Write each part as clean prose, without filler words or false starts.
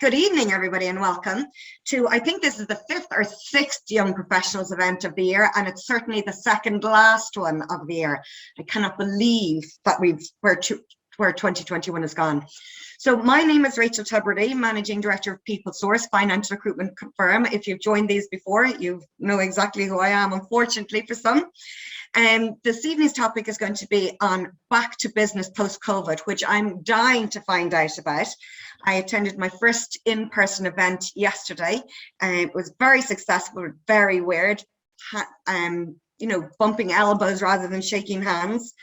good evening, everybody, and welcome to, I think this is the 5th or 6th Young Professionals event of the year, and it's certainly the second last one of the year. I cannot believe that where 2021 has gone. So my name is Rachel Tubridy, Managing Director of PeopleSource, financial recruitment firm. If you've joined these before, you know exactly who I am, unfortunately for some. This evening's topic is going to be on back to business post-COVID, which I'm dying to find out about. I attended my first in-person event yesterday, and it was very successful, very weird, bumping elbows rather than shaking hands.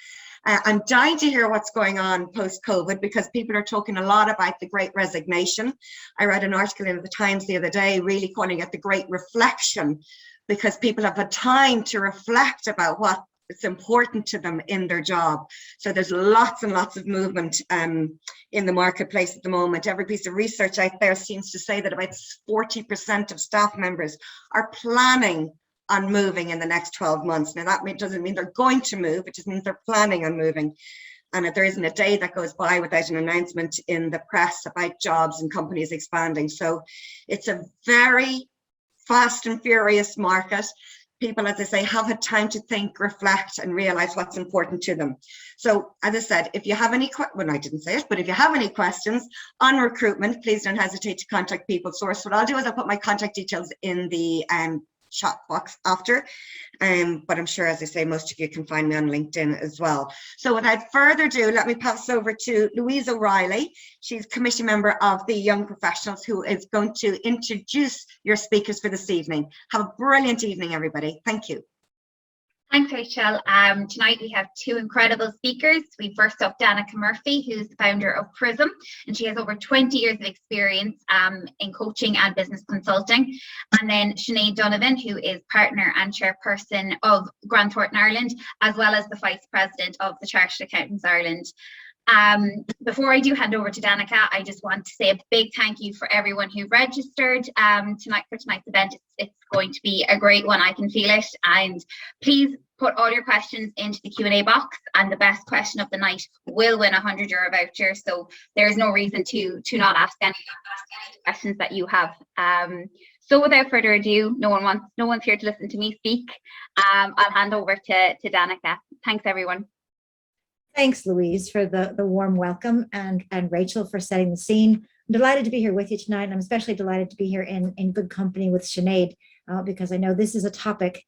I'm dying to hear what's going on post-COVID, because people are talking a lot about the Great Resignation. I read an article in the Times the other day really calling it the Great Reflection, because people have had time to reflect about what is important to them in their job. So there's lots and lots of movement in the marketplace at the moment. Every piece of research out there seems to say that about 40% of staff members are planning on moving in the next 12 months. Now that doesn't mean they're going to move, it just means they're planning on moving. And there isn't a day that goes by without an announcement in the press about jobs and companies expanding. So it's a very fast and furious market. People, as I say, have had time to think, reflect, and realize what's important to them. So, as I said, if you have any, well, I didn't say it, but if you have any questions on recruitment, please don't hesitate to contact PeopleSource. What I'll do is I'll put my contact details in the chat box after, but I'm sure, as I say, most of you can find me on LinkedIn as well. So without further ado, let me pass over to Louise O'Reilly. She's committee member of the Young Professionals, who is going to introduce your speakers for this evening. Have a brilliant evening, everybody. Thank you. Thanks, Rachel. Tonight we have two incredible speakers. We first up Danica Murphy, who's the founder of Prism, and she has over 20 years of experience in coaching and business consulting. And then Sinead Donovan, who is partner and chairperson of Grant Thornton Ireland, as well as the vice president of the Chartered Accountants Ireland. Before I do hand over to Danica, I just want to say a big thank you for everyone who registered tonight for tonight's event. It's going to be a great one, I can feel it. And please put all your questions into the Q&A box, and the best question of the night will win a €100 voucher. So there's no reason to not ask any questions that you have. So without further ado, no one's here to listen to me speak. I'll hand over to Danica. Thanks, everyone. Thanks, Louise, for the warm welcome, and Rachel for setting the scene. I'm delighted to be here with you tonight, and I'm especially delighted to be here in good company with Sinead, because I know this is a topic,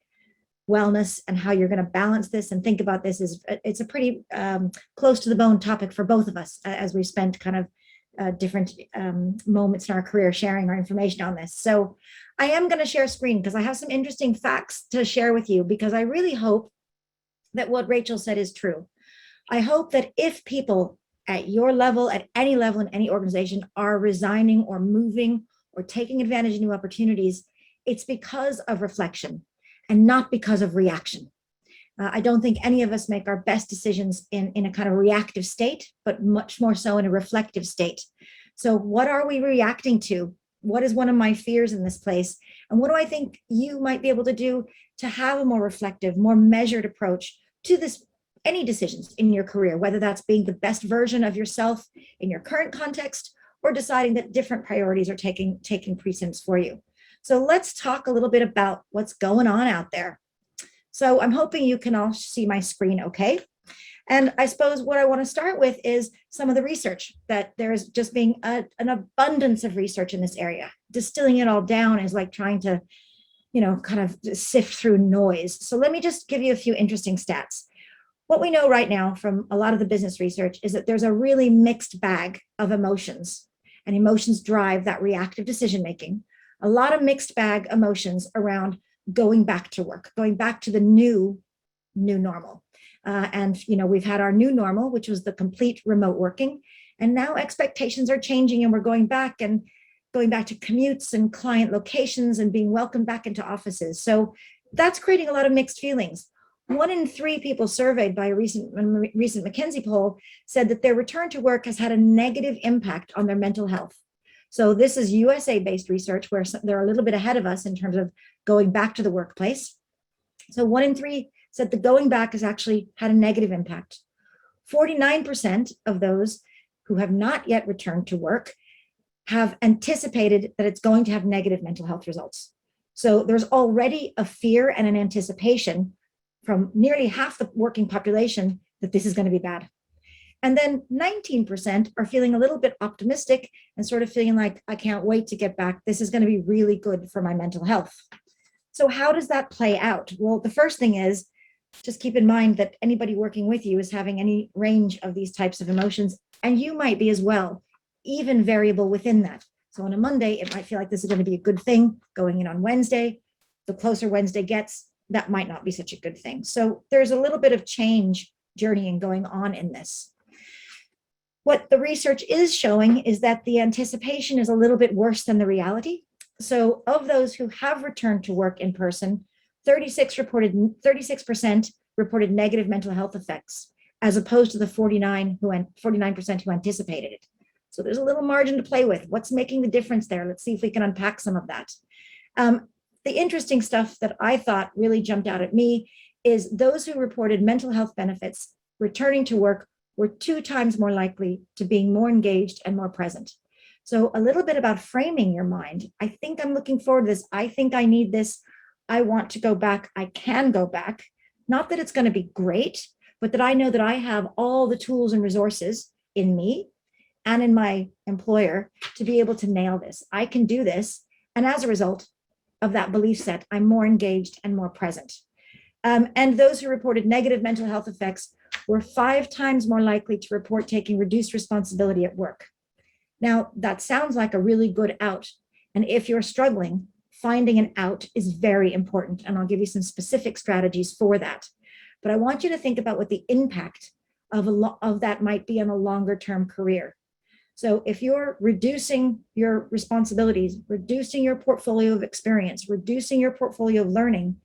wellness, and how you're going to balance this and think about this. It's a pretty close to the bone topic for both of us, as we've spent kind of different moments in our career sharing our information on this. So I am going to share a screen because I have some interesting facts to share with you, because I really hope that what Rachel said is true. I hope that if people at your level, at any level in any organization, are resigning or moving or taking advantage of new opportunities, it's because of reflection and not because of reaction. I don't think any of us make our best decisions in a kind of reactive state, but much more so in a reflective state. So what are we reacting to? What is one of my fears in this place? And what do I think you might be able to do to have a more reflective, more measured approach to this? Any decisions in your career, whether that's being the best version of yourself in your current context, or deciding that different priorities are taking precedence for you. So let's talk a little bit about what's going on out there. So I'm hoping you can all see my screen okay. And I suppose what I want to start with is some of the research, that there is just being an abundance of research in this area. Distilling it all down is like trying to, kind of sift through noise. So let me just give you a few interesting stats. What we know right now from a lot of the business research is that there's a really mixed bag of emotions, and emotions drive that reactive decision making. A lot of mixed bag emotions around going back to work, going back to the new normal. And we've had our new normal, which was the complete remote working, and now expectations are changing, and we're going back to commutes and client locations and being welcomed back into offices. So that's creating a lot of mixed feelings. 1 in 3 people surveyed by a recent McKinsey poll said that their return to work has had a negative impact on their mental health. So this is USA-based research, where they're a little bit ahead of us in terms of going back to the workplace. So 1 in 3 said that going back has actually had a negative impact. 49% of those who have not yet returned to work have anticipated that it's going to have negative mental health results. So there's already a fear and an anticipation from nearly half the working population that this is going to be bad. And then 19% are feeling a little bit optimistic and sort of feeling like, I can't wait to get back. This is going to be really good for my mental health. So how does that play out? Well, the first thing is just keep in mind that anybody working with you is having any range of these types of emotions, and you might be as well, even variable within that. So on a Monday, it might feel like this is going to be a good thing. Going in on Wednesday, the closer Wednesday gets, that might not be such a good thing. So there's a little bit of change journeying going on in this. What the research is showing is that the anticipation is a little bit worse than the reality. So of those who have returned to work in person, 36% reported negative mental health effects, as opposed to the 49% who anticipated it. So there's a little margin to play with. What's making the difference there? Let's see if we can unpack some of that. The interesting stuff that I thought really jumped out at me is those who reported mental health benefits returning to work were 2 times more likely to being more engaged and more present. So a little bit about framing your mind. I think I'm looking forward to this. I think I need this. I want to go back. I can go back. Not that it's going to be great, but that I know that I have all the tools and resources in me and in my employer to be able to nail this. I can do this. And as a result of that belief set, I'm more engaged and more present. And those who reported negative mental health effects were 5 times more likely to report taking reduced responsibility at work. Now, that sounds like a really good out. And if you're struggling, finding an out is very important. And I'll give you some specific strategies for that. But I want you to think about what the impact of that might be on a longer term career. So if you're reducing your responsibilities, reducing your portfolio of experience, reducing your portfolio of learning,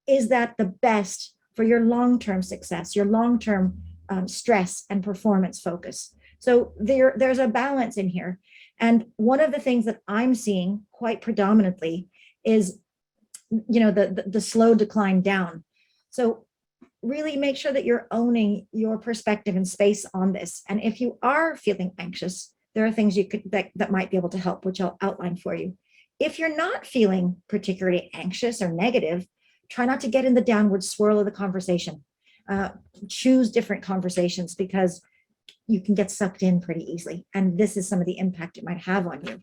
is that the best for your long-term success, your long-term stress and performance focus? So there's a balance in here. And one of the things that I'm seeing quite predominantly is, the slow decline down. So really make sure that you're owning your perspective and space on this. And if you are feeling anxious, there are things you could that might be able to help, which I'll outline for you. If you're not feeling particularly anxious or negative, try not to get in the downward swirl of the conversation. Choose different conversations because you can get sucked in pretty easily. And this is some of the impact it might have on you.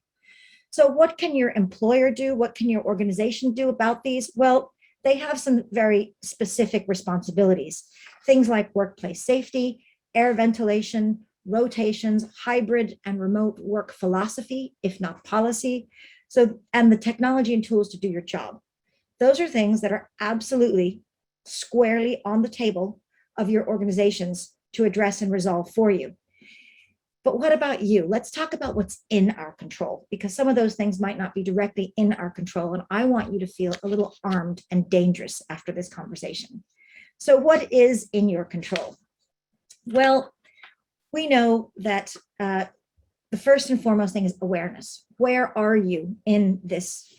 So what can your employer do? What can your organization do about these? Well, they have some very specific responsibilities. Things like workplace safety, air ventilation, rotations, hybrid and remote work philosophy, if not policy. So, and the technology and tools to do your job. Those are things that are absolutely squarely on the table of your organizations to address and resolve for you. But what about you? Let's talk about what's in our control, because some of those things might not be directly in our control. And I want you to feel a little armed and dangerous after this conversation. So what is in your control? Well, we know that the first and foremost thing is awareness. Where are you in this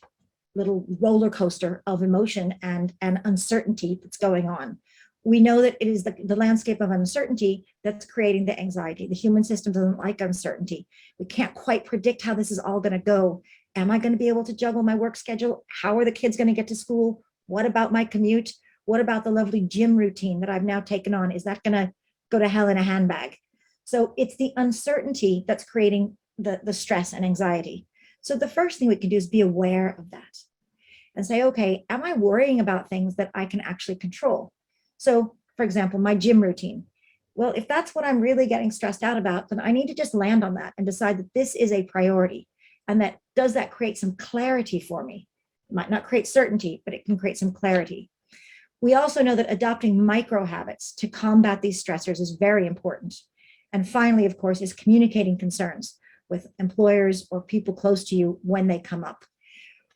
little roller coaster of emotion and uncertainty that's going on? We know that it is the landscape of uncertainty that's creating the anxiety. The human system doesn't like uncertainty. We can't quite predict how this is all going to go. Am I going to be able to juggle my work schedule? How are the kids going to get to school? What about my commute? What about the lovely gym routine that I've now taken on? Is that going to go to hell in a handbag? So it's the uncertainty that's creating the stress and anxiety. So the first thing we can do is be aware of that and say, okay, am I worrying about things that I can actually control? So, for example, my gym routine. Well, if that's what I'm really getting stressed out about, then I need to just land on that and decide that this is a priority. And that does that create some clarity for me? It might not create certainty, but it can create some clarity. We also know that adopting micro habits to combat these stressors is very important. And finally, of course, is communicating concerns with employers or people close to you when they come up.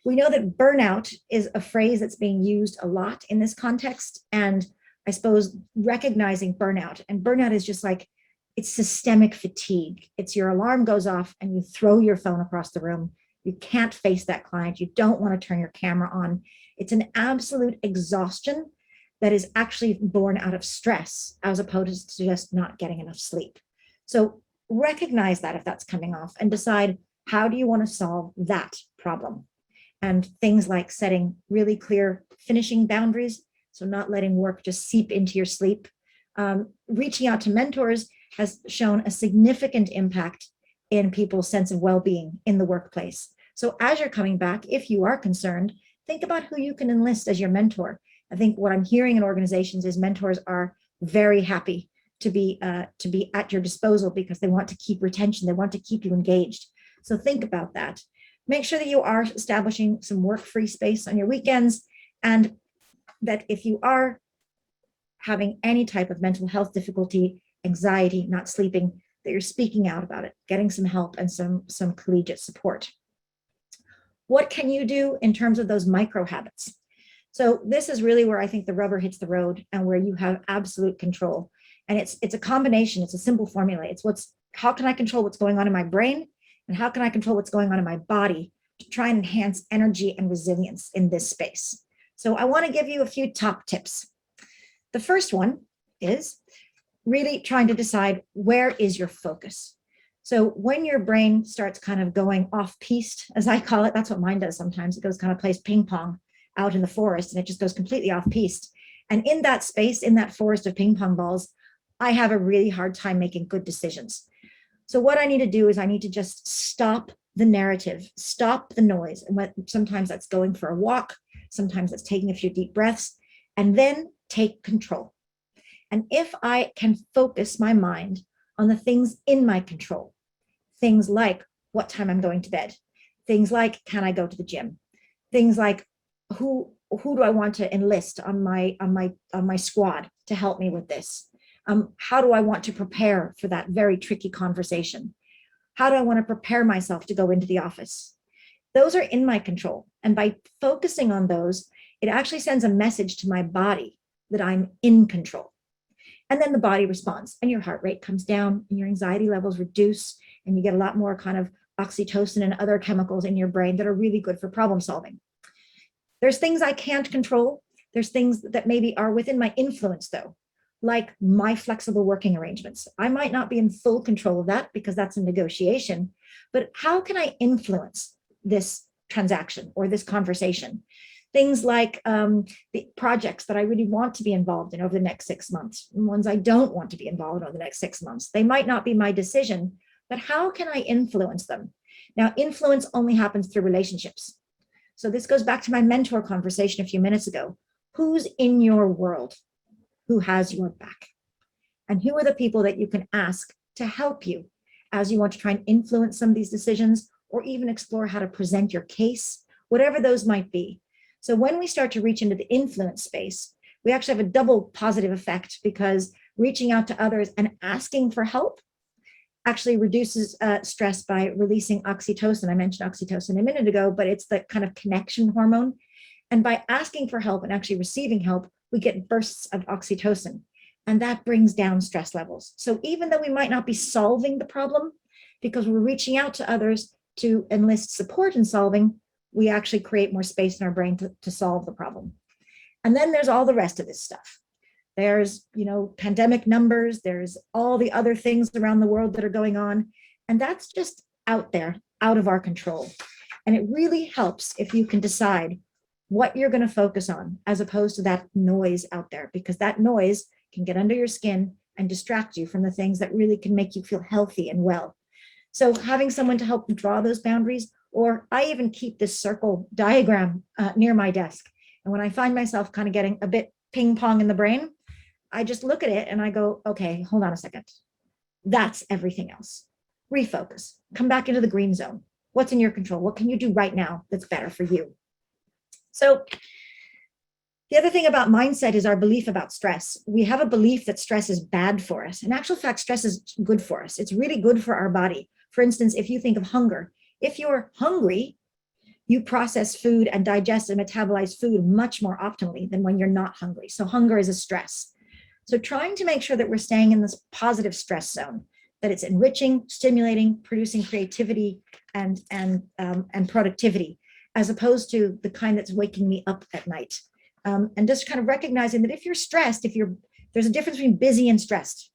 We know that burnout is a phrase that's being used a lot in this context. And I suppose recognizing burnout, and burnout is just like, it's systemic fatigue. It's your alarm goes off and you throw your phone across the room. You can't face that client. You don't want to turn your camera on. It's an absolute exhaustion that is actually born out of stress as opposed to just not getting enough sleep. So recognize that if that's coming off and decide, How do you want to solve that problem? And things like setting really clear finishing boundaries, so not letting work just seep into your sleep. Reaching out to mentors has shown a significant impact in people's sense of well-being in the workplace. So as you're coming back, if you are concerned, think about who you can enlist as your mentor. I think what I'm hearing in organizations is mentors are very happy to be at your disposal because they want to keep retention, they want to keep you engaged. So think about that. Make sure that you are establishing some work-free space on your weekends, and that if you are having any type of mental health difficulty, anxiety, not sleeping, that you're speaking out about it, getting some help and some collegiate support. What can you do in terms of those micro habits? So this is really where I think the rubber hits the road and where you have absolute control. And it's a combination, it's a simple formula. It's how can I control what's going on in my brain, and how can I control what's going on in my body to try and enhance energy and resilience in this space. So I want to give you a few top tips. The first one is really trying to decide, where is your focus? So when your brain starts kind of going off piste, as I call it, that's what mine does sometimes. It goes kind of plays ping pong out in the forest, and it just goes completely off piste. And in that space, in that forest of ping pong balls, I have a really hard time making good decisions. So what I need to do is I need to just stop the narrative, stop the noise. And sometimes that's going for a walk, sometimes that's taking a few deep breaths, and then take control. And if I can focus my mind on the things in my control, things like what time I'm going to bed, things like, can I go to the gym, things like, who do I want to enlist on my squad to help me with this? How do I want to prepare for that very tricky conversation? How do I want to prepare myself to go into the office? Those are in my control. And by focusing on those, it actually sends a message to my body that I'm in control. And then the body responds, and your heart rate comes down, and your anxiety levels reduce, and you get a lot more kind of oxytocin and other chemicals in your brain that are really good for problem solving. There's things I can't control. There's things that maybe are within my influence, though, like my flexible working arrangements. I might not be in full control of that because that's a negotiation, but how can I influence this transaction or this conversation? Things like the projects that I really want to be involved in over the next 6 months, and ones I don't want to be involved in over the next 6 months. They might not be my decision, but how can I influence them? Now, influence only happens through relationships. So this goes back to my mentor conversation a few minutes ago. Who's in your world? Who has your back? And who are the people that you can ask to help you as you want to try and influence some of these decisions, or even explore how to present your case, whatever those might be. So when we start to reach into the influence space, we actually have a double positive effect, because reaching out to others and asking for help actually reduces stress by releasing oxytocin. I mentioned oxytocin a minute ago, but it's the kind of connection hormone. And by asking for help and actually receiving help, we get bursts of oxytocin, and that brings down stress levels. So even though we might not be solving the problem, because we're reaching out to others to enlist support in solving, we actually create more space in our brain to solve the problem. And then there's all the rest of this stuff. There's, pandemic numbers, there's all the other things around the world that are going on. And that's just out there, out of our control. And it really helps if you can decide what you're going to focus on, as opposed to that noise out there, because that noise can get under your skin and distract you from the things that really can make you feel healthy and well. So having someone to help draw those boundaries, or I even keep this circle diagram near my desk. And when I find myself kind of getting a bit ping pong in the brain, I just look at it and I go, okay, hold on a second. That's everything else. Refocus, come back into the green zone. What's in your control? What can you do right now that's better for you? So the other thing about mindset is our belief about stress. We have a belief that stress is bad for us. In actual fact, stress is good for us. It's really good for our body. For instance, if you think of hunger, if you're hungry, you process food and digest and metabolize food much more optimally than when you're not hungry. So hunger is a stress. So trying to make sure that we're staying in this positive stress zone, that it's enriching, stimulating, producing creativity and productivity, as opposed to the kind that's waking me up at night. And just kind of recognizing that if you're stressed, there's a difference between busy and stressed.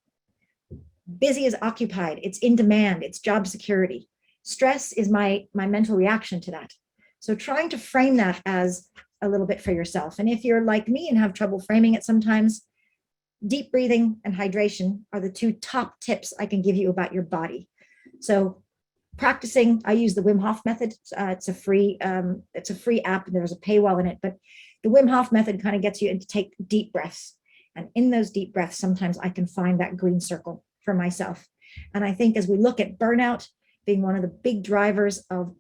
Busy is occupied, it's in demand, it's job security. Stress is my mental reaction to that. So trying to frame that as a little bit for yourself. And if you're like me and have trouble framing it sometimes, deep breathing and hydration are the two top tips I can give you about your body. So practicing, I use the Wim Hof method. It's a free app, and there's a paywall in it, but the Wim Hof method kind of gets you to take deep breaths. And in those deep breaths, sometimes I can find that green circle for myself. And I think as we look at burnout being one of the big drivers of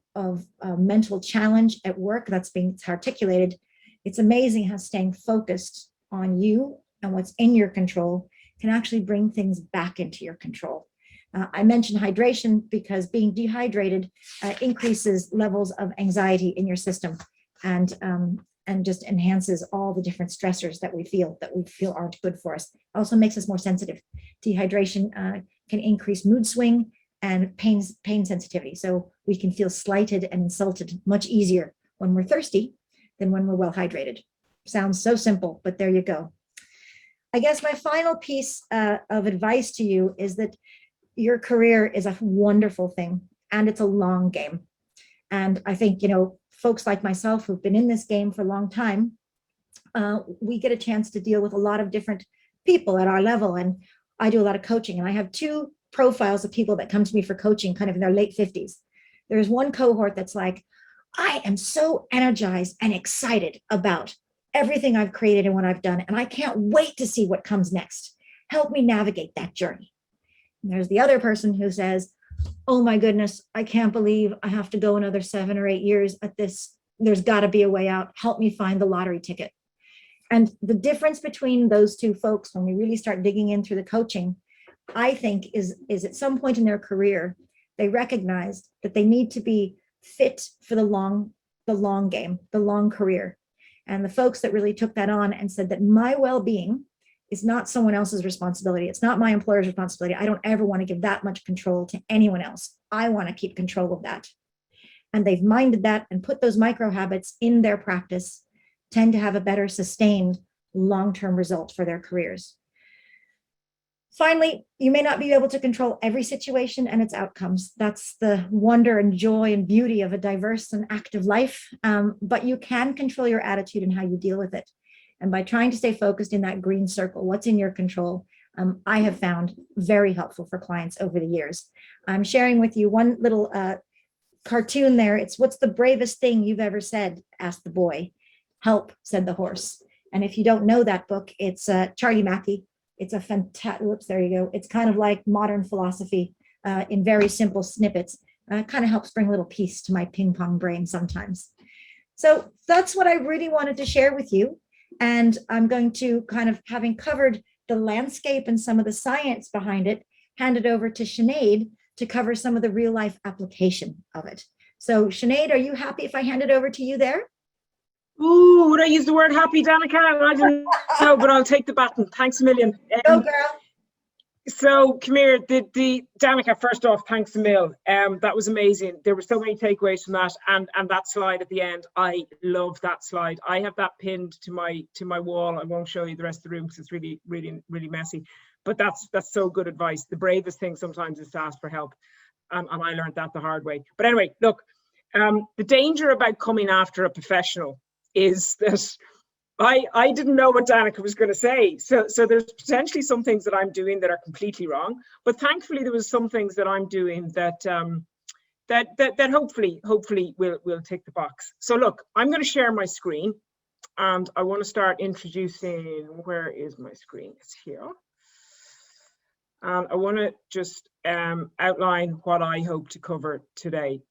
mental challenge at work that's being articulated, it's amazing how staying focused on you and what's in your control can actually bring things back into your control. I mentioned hydration because being dehydrated increases levels of anxiety in your system, and just enhances all the different stressors that we feel aren't good for us. Also makes us more sensitive. Dehydration can increase mood swing and pain sensitivity. So we can feel slighted and insulted much easier when we're thirsty than when we're well hydrated. Sounds so simple, but there you go. I guess my final piece of advice to you is that your career is a wonderful thing, and it's a long game. And I think, folks like myself who've been in this game for a long time, we get a chance to deal with a lot of different people at our level. And I do a lot of coaching, and I have two profiles of people that come to me for coaching kind of in their late 50s. There's one cohort that's like, I am so energized and excited about everything I've created and what I've done, and I can't wait to see what comes next. Help me navigate that journey. And there's the other person who says, oh my goodness, I can't believe I have to go another 7 or 8 years at this. There's got to be a way out. Help me find the lottery ticket. And the difference between those two folks, when we really start digging in through the coaching, I think is at some point in their career, they recognized that they need to be fit for the long game, the long career. And the folks that really took that on and said that my well-being is not someone else's responsibility. It's not my employer's responsibility. I don't ever want to give that much control to anyone else. I want to keep control of that. And they've minded that and put those micro habits in their practice, tend to have a better sustained long-term result for their careers. Finally, you may not be able to control every situation and its outcomes. That's the wonder and joy and beauty of a diverse and active life. But you can control your attitude and how you deal with it. And by trying to stay focused in that green circle, what's in your control, I have found very helpful for clients over the years. I'm sharing with you one little cartoon there. It's, what's the bravest thing you've ever said? Asked the boy. Help, said the horse. And if you don't know that book, it's Charlie Mackey. It's a fantastic, whoops, there you go. It's kind of like modern philosophy in very simple snippets. Kind of helps bring a little peace to my ping pong brain sometimes. So that's what I really wanted to share with you. And I'm going to, kind of having covered the landscape and some of the science behind it, hand it over to Sinead to cover some of the real life application of it. So Sinead, are you happy if I hand it over to you there? Ooh, would I use the word happy, Danica? I don't know, but I'll take the baton. Thanks a million. Go girl. So come here, the Danica, first off, thanks a mil. That was amazing. There were so many takeaways from that, and that slide at the end. I love that slide. I have that pinned to my wall. I won't show you the rest of the room because it's really, really, really messy. But that's so good advice. The bravest thing sometimes is to ask for help, and I learned that the hard way. But anyway, look, the danger about coming after a professional is that I didn't know what Danica was going to say. So there's potentially some things that I'm doing that are completely wrong, but thankfully there was some things that I'm doing that that hopefully will tick the box. So look, I'm going to share my screen, and I want to start introducing. Where is my screen? It's here. And I want to just outline what I hope to cover today.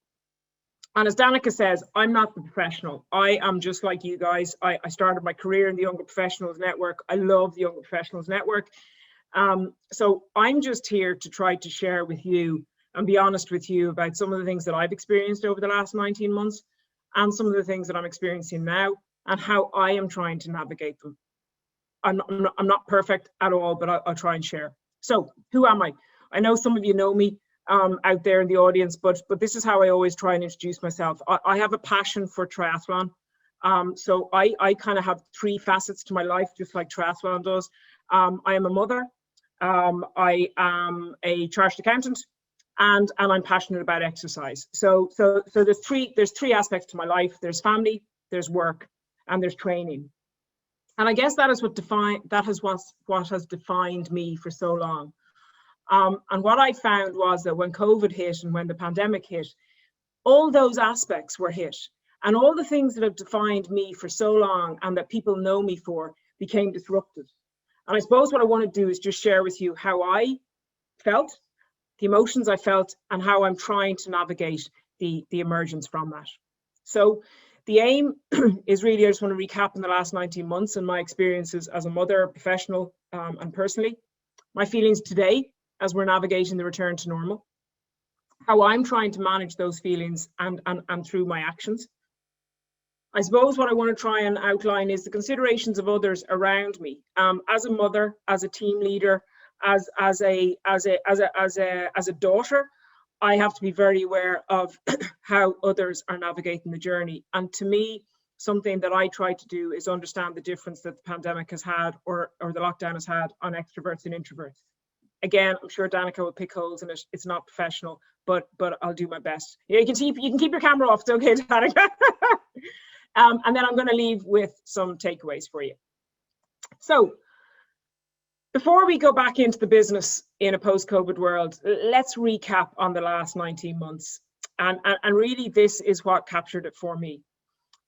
And as Danica says, I'm not the professional. I am just like you guys. I started my career in the Younger Professionals Network. I love the Younger Professionals Network. So I'm just here to try to share with you and be honest with you about some of the things that I've experienced over the last 19 months and some of the things that I'm experiencing now and how I am trying to navigate them. I'm not perfect at all, but I'll try and share. So who am I? I know some of you know me out there in the audience, but this is how I always try and introduce myself. I have a passion for triathlon. So I kind of have 3 facets to my life, just like triathlon does. I am a mother, I am a chartered accountant, and I'm passionate about exercise. So there's three aspects to my life. There's family, there's work, and there's training. And I guess that is what has defined me for so long. And what I found was that when COVID hit and when the pandemic hit, all those aspects were hit. And all the things that have defined me for so long and that people know me for became disrupted. And I suppose what I want to do is just share with you how I felt, the emotions I felt, and how I'm trying to navigate the emergence from that. So the aim is really, I just want to recap on the last 19 months and my experiences as a mother, professional, and personally. My feelings today as we're navigating the return to normal. How I'm trying to manage those feelings and through my actions. I suppose what I want to try and outline is the considerations of others around me. As a mother, as a team leader, as a daughter, I have to be very aware of how others are navigating the journey. And to me, something that I try to do is understand the difference that the pandemic has had or the lockdown has had on extroverts and introverts. Again, I'm sure Danica will pick holes in it. It's not professional, but I'll do my best. Yeah, you can keep your camera off. It's okay, Danica. And then I'm going to leave with some takeaways for you. So before we go back into the business in a post-COVID world, let's recap on the last 19 months. And really, this is what captured it for me.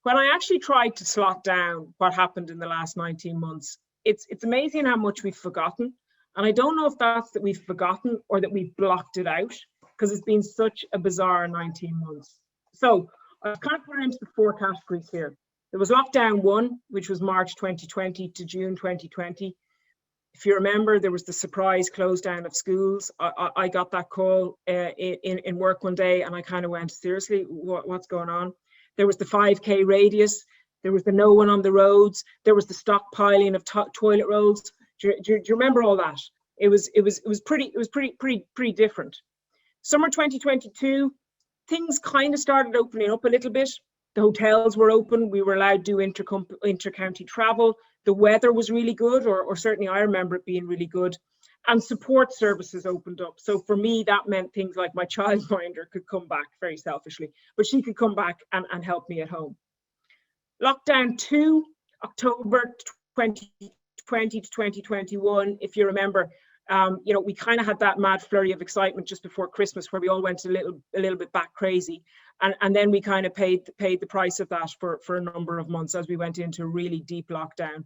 When I actually tried to slot down what happened in the last 19 months, it's amazing how much we've forgotten. And I don't know if that's that we've forgotten or that we've blocked it out, because it's been such a bizarre 19 months. So I've kind of put it into the four categories here. There was lockdown 1, which was March 2020 to June 2020. If you remember, there was the surprise close down of schools. I got that call in work one day, and I kind of went, seriously, what's going on? There was the 5K radius. There was the no one on the roads. There was the stockpiling of toilet rolls. Do you remember all that? It was pretty different. Summer 2022, things kind of started opening up a little bit. The hotels were open. We were allowed to do inter-county travel. The weather was really good, or certainly I remember it being really good. And support services opened up. So for me, that meant things like my childminder could come back, very selfishly, but she could come back and help me at home. Lockdown 2, October 2020 to 2021, if you remember, we kind of had that mad flurry of excitement just before Christmas where we all went a little bit back crazy. And then we kind of paid the price of that for a number of months as we went into a really deep lockdown.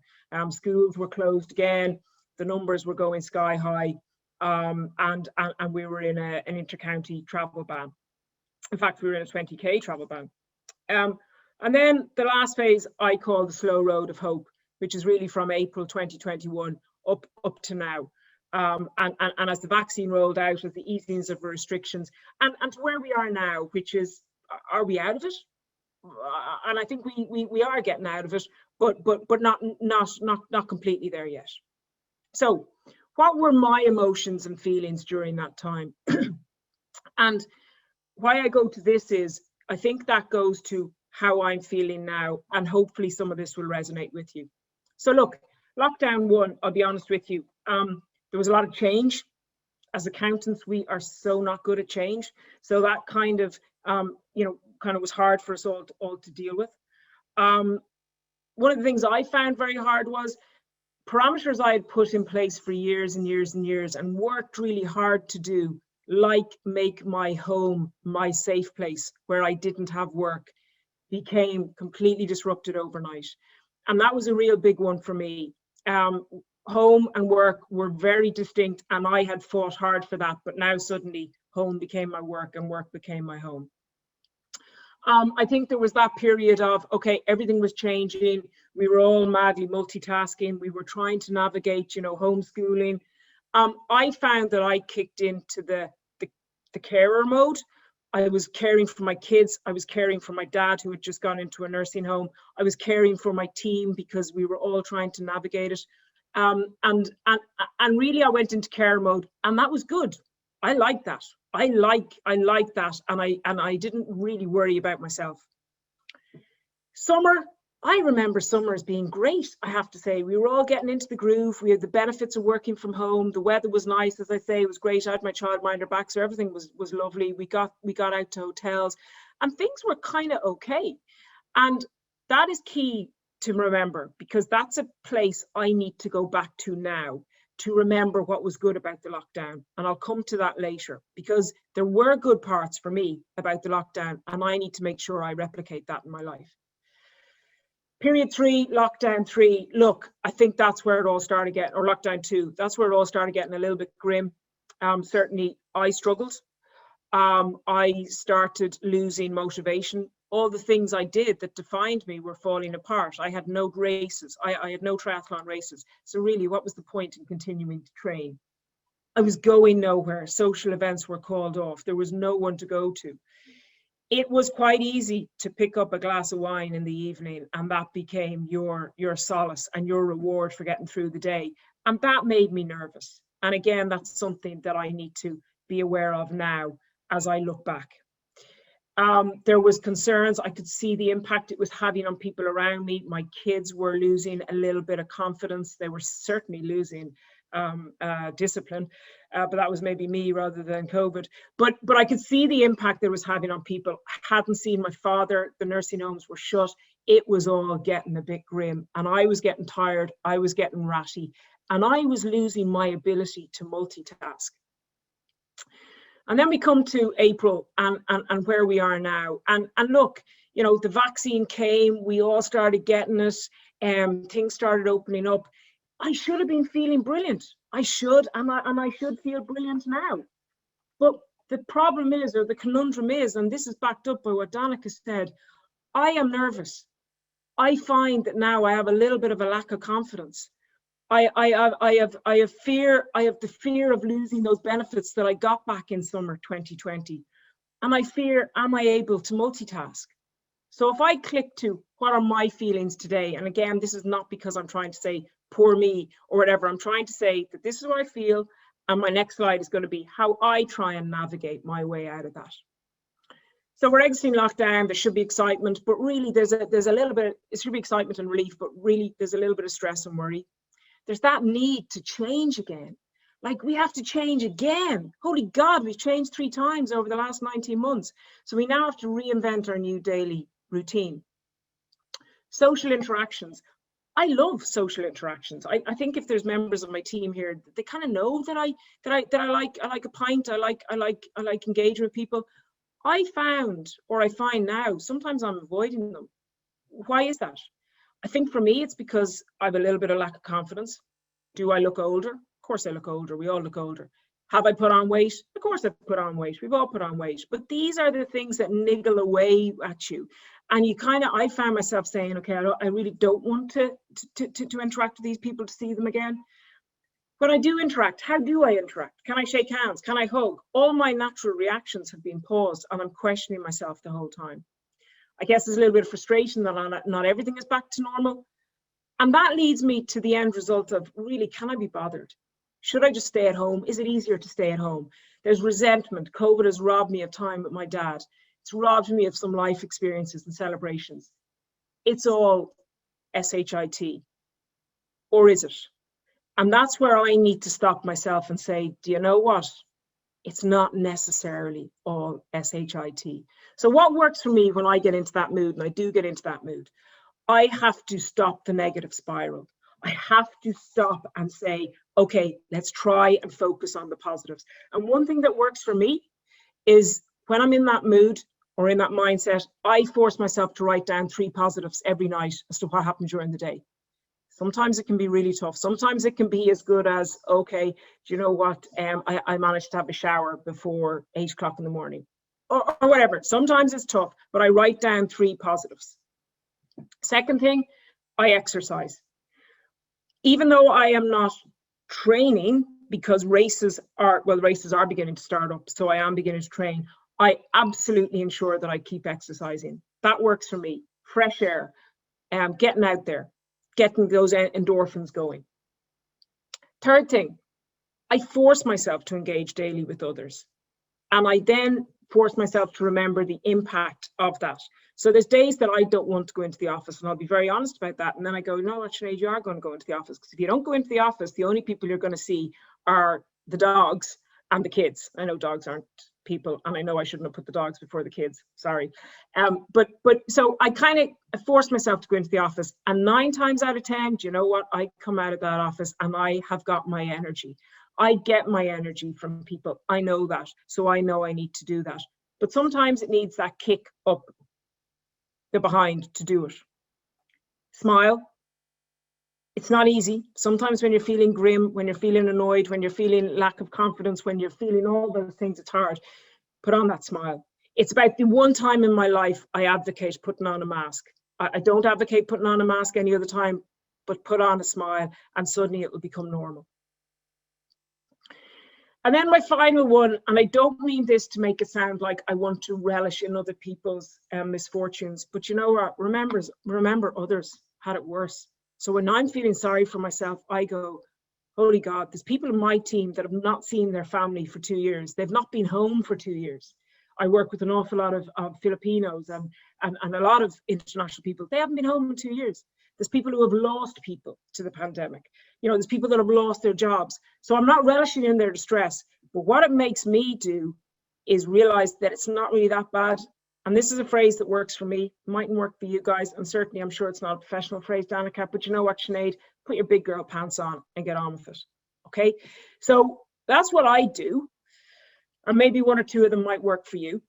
Schools were closed again, the numbers were going sky high, and we were in an inter-county travel ban. In fact, we were in a 20K travel ban. And then the last phase I call the slow road of hope, which is really from April 2021 up to now. And as the vaccine rolled out, as the easings of restrictions, and to where we are now, which is, are we out of it? And I think we are getting out of it, but not completely there yet. So what were my emotions and feelings during that time? And why I go to this is, I think that goes to how I'm feeling now, and hopefully some of this will resonate with you. So look, lockdown 1, I'll be honest with you, there was a lot of change. As accountants, we are so not good at change. So that kind of, was hard for us all to deal with. One of the things I found very hard was parameters I had put in place for years and years and years and worked really hard to do, like make my home my safe place where I didn't have work, became completely disrupted overnight. And that was a real big one for me. Home and work were very distinct, and I had fought hard for that, but now suddenly home became my work and work became my home. I think there was that period of, okay, everything was changing. We were all madly multitasking. We were trying to navigate, homeschooling. I found that I kicked into the carer mode. I was caring for my kids. I was caring for my dad, who had just gone into a nursing home. I was caring for my team because we were all trying to navigate it. And really I went into care mode, and that was good. I like that. I like that, and I didn't really worry about myself. Summer, I remember summers being great, I have to say. We were all getting into the groove. We had the benefits of working from home. The weather was nice, as I say, it was great. I had my childminder back, so everything was lovely. We got out to hotels and things were kind of okay. And that is key to remember, because that's a place I need to go back to now to remember what was good about the lockdown. And I'll come to that later, because there were good parts for me about the lockdown, and I need to make sure I replicate that in my life. Period 3, lockdown 3. Look, I think that's where it all started getting, or lockdown 2, that's where it all started getting a little bit grim. Certainly I struggled. I started losing motivation. All the things I did that defined me were falling apart. I had no races. I had no triathlon races. So really, what was the point in continuing to train? I was going nowhere. Social events were called off. There was no one to go to. It was quite easy to pick up a glass of wine in the evening, and that became your solace and your reward for getting through the day. And that made me nervous. And again, that's something that I need to be aware of now as I look back. There was concerns. I could see the impact it was having on people around me. My kids were losing a little bit of confidence. They were certainly losing discipline, but that was maybe me rather than COVID. But I could see the impact that it was having on people. I hadn't seen my father. The nursing homes were shut. It was all getting a bit grim, and I was getting tired. I was getting ratty, and I was losing my ability to multitask. And then we come to April and where we are now. And look, you know, the vaccine came, we all started getting it, things started opening up. I should have been feeling brilliant. I should, and I should feel brilliant now. But the problem is, or the conundrum is, and this is backed up by what Danica said, I am nervous. I find that now I have a little bit of a lack of confidence. I have fear. I have the fear of losing those benefits that I got back in summer 2020. And I fear, am I able to multitask? So if I click to what are my feelings today, and again, this is not because I'm trying to say poor me or whatever, I'm trying to say that this is what I feel, and my next slide is going to be how I try and navigate my way out of that. So we're exiting lockdown, there should be excitement, but really there's a little bit, it should be excitement and relief, but really there's a little bit of stress and worry. There's that need to change again. Like, we have to change again. Holy God, we've changed 3 times over the last 19 months. So we now have to reinvent our new daily routine. Social interactions. I love social interactions. I think if there's members of my team here, they kind of know that I like a pint. I like engaging with people. I find now, sometimes I'm avoiding them. Why is that? I think for me, it's because I have a little bit of lack of confidence. Do I look older? Of course I look older. We all look older. Have I put on weight? Of course I've put on weight. We've all put on weight. But these are the things that niggle away at you. And you kind of, I found myself saying, okay, I really don't want to interact with these people, to see them again. When I do interact, how do I interact? Can I shake hands? Can I hug? All my natural reactions have been paused, and I'm questioning myself the whole time. I guess there's a little bit of frustration that not everything is back to normal. And that leads me to the end result of, really, can I be bothered? Should I just stay at home? Is it easier to stay at home? There's resentment. COVID has robbed me of time with my dad. It's robbed me of some life experiences and celebrations. It's all SHIT. Or is it? And that's where I need to stop myself and say, do you know what? It's not necessarily all SHIT. So what works for me when I get into that mood, and I do get into that mood, I have to stop the negative spiral. I have to stop and say, okay, let's try and focus on the positives. And one thing that works for me is when I'm in that mood or in that mindset, I force myself to write down 3 positives every night as to what happened during the day. Sometimes it can be really tough. Sometimes it can be as good as, okay, do you know what? I managed to have a shower before 8 o'clock in the morning or whatever. Sometimes it's tough, but I write down 3 positives. Second thing, I exercise. Even though I am not training, because races are beginning to start up, so I am beginning to train, I absolutely ensure that I keep exercising. That works for me. Fresh air, getting out there, getting those endorphins going. Third thing, I force myself to engage daily with others. And I then force myself to remember the impact of that. So there's days that I don't want to go into the office, and I'll be very honest about that. And then I go, no, Sinead, you are going to go into the office, because if you don't go into the office, the only people you're going to see are the dogs and the kids. I know dogs aren't people, and I know I shouldn't have put the dogs before the kids, sorry. But so I kind of forced myself to go into the office, and 9 times out of 10, do you know what? I come out of that office and I have got my energy. I get my energy from people. I know that. So I know I need to do that. But sometimes it needs that kick up the behind to do it. Smile. It's not easy. Sometimes when you're feeling grim, when you're feeling annoyed, when you're feeling lack of confidence, when you're feeling all those things, it's hard. Put on that smile. It's about the one time in my life I advocate putting on a mask. I don't advocate putting on a mask any other time, but put on a smile and suddenly it will become normal. And then my final one, and I don't mean this to make it sound like I want to relish in other people's misfortunes, but you know what? Remember others had it worse. So when I'm feeling sorry for myself, I go, holy God, there's people in my team that have not seen their family for 2 years. They've not been home for 2 years. I work with an awful lot of Filipinos and a lot of international people. They haven't been home in 2 years. There's people who have lost people to the pandemic. You know, there's people that have lost their jobs. So I'm not relishing in their distress. But what it makes me do is realize that it's not really that bad. And this is a phrase that works for me, mightn't work for you guys. And certainly I'm sure it's not a professional phrase, Danica, but you know what, Sinead, put your big girl pants on and get on with it. Okay. So that's what I do. Or maybe 1 or 2 of them might work for you.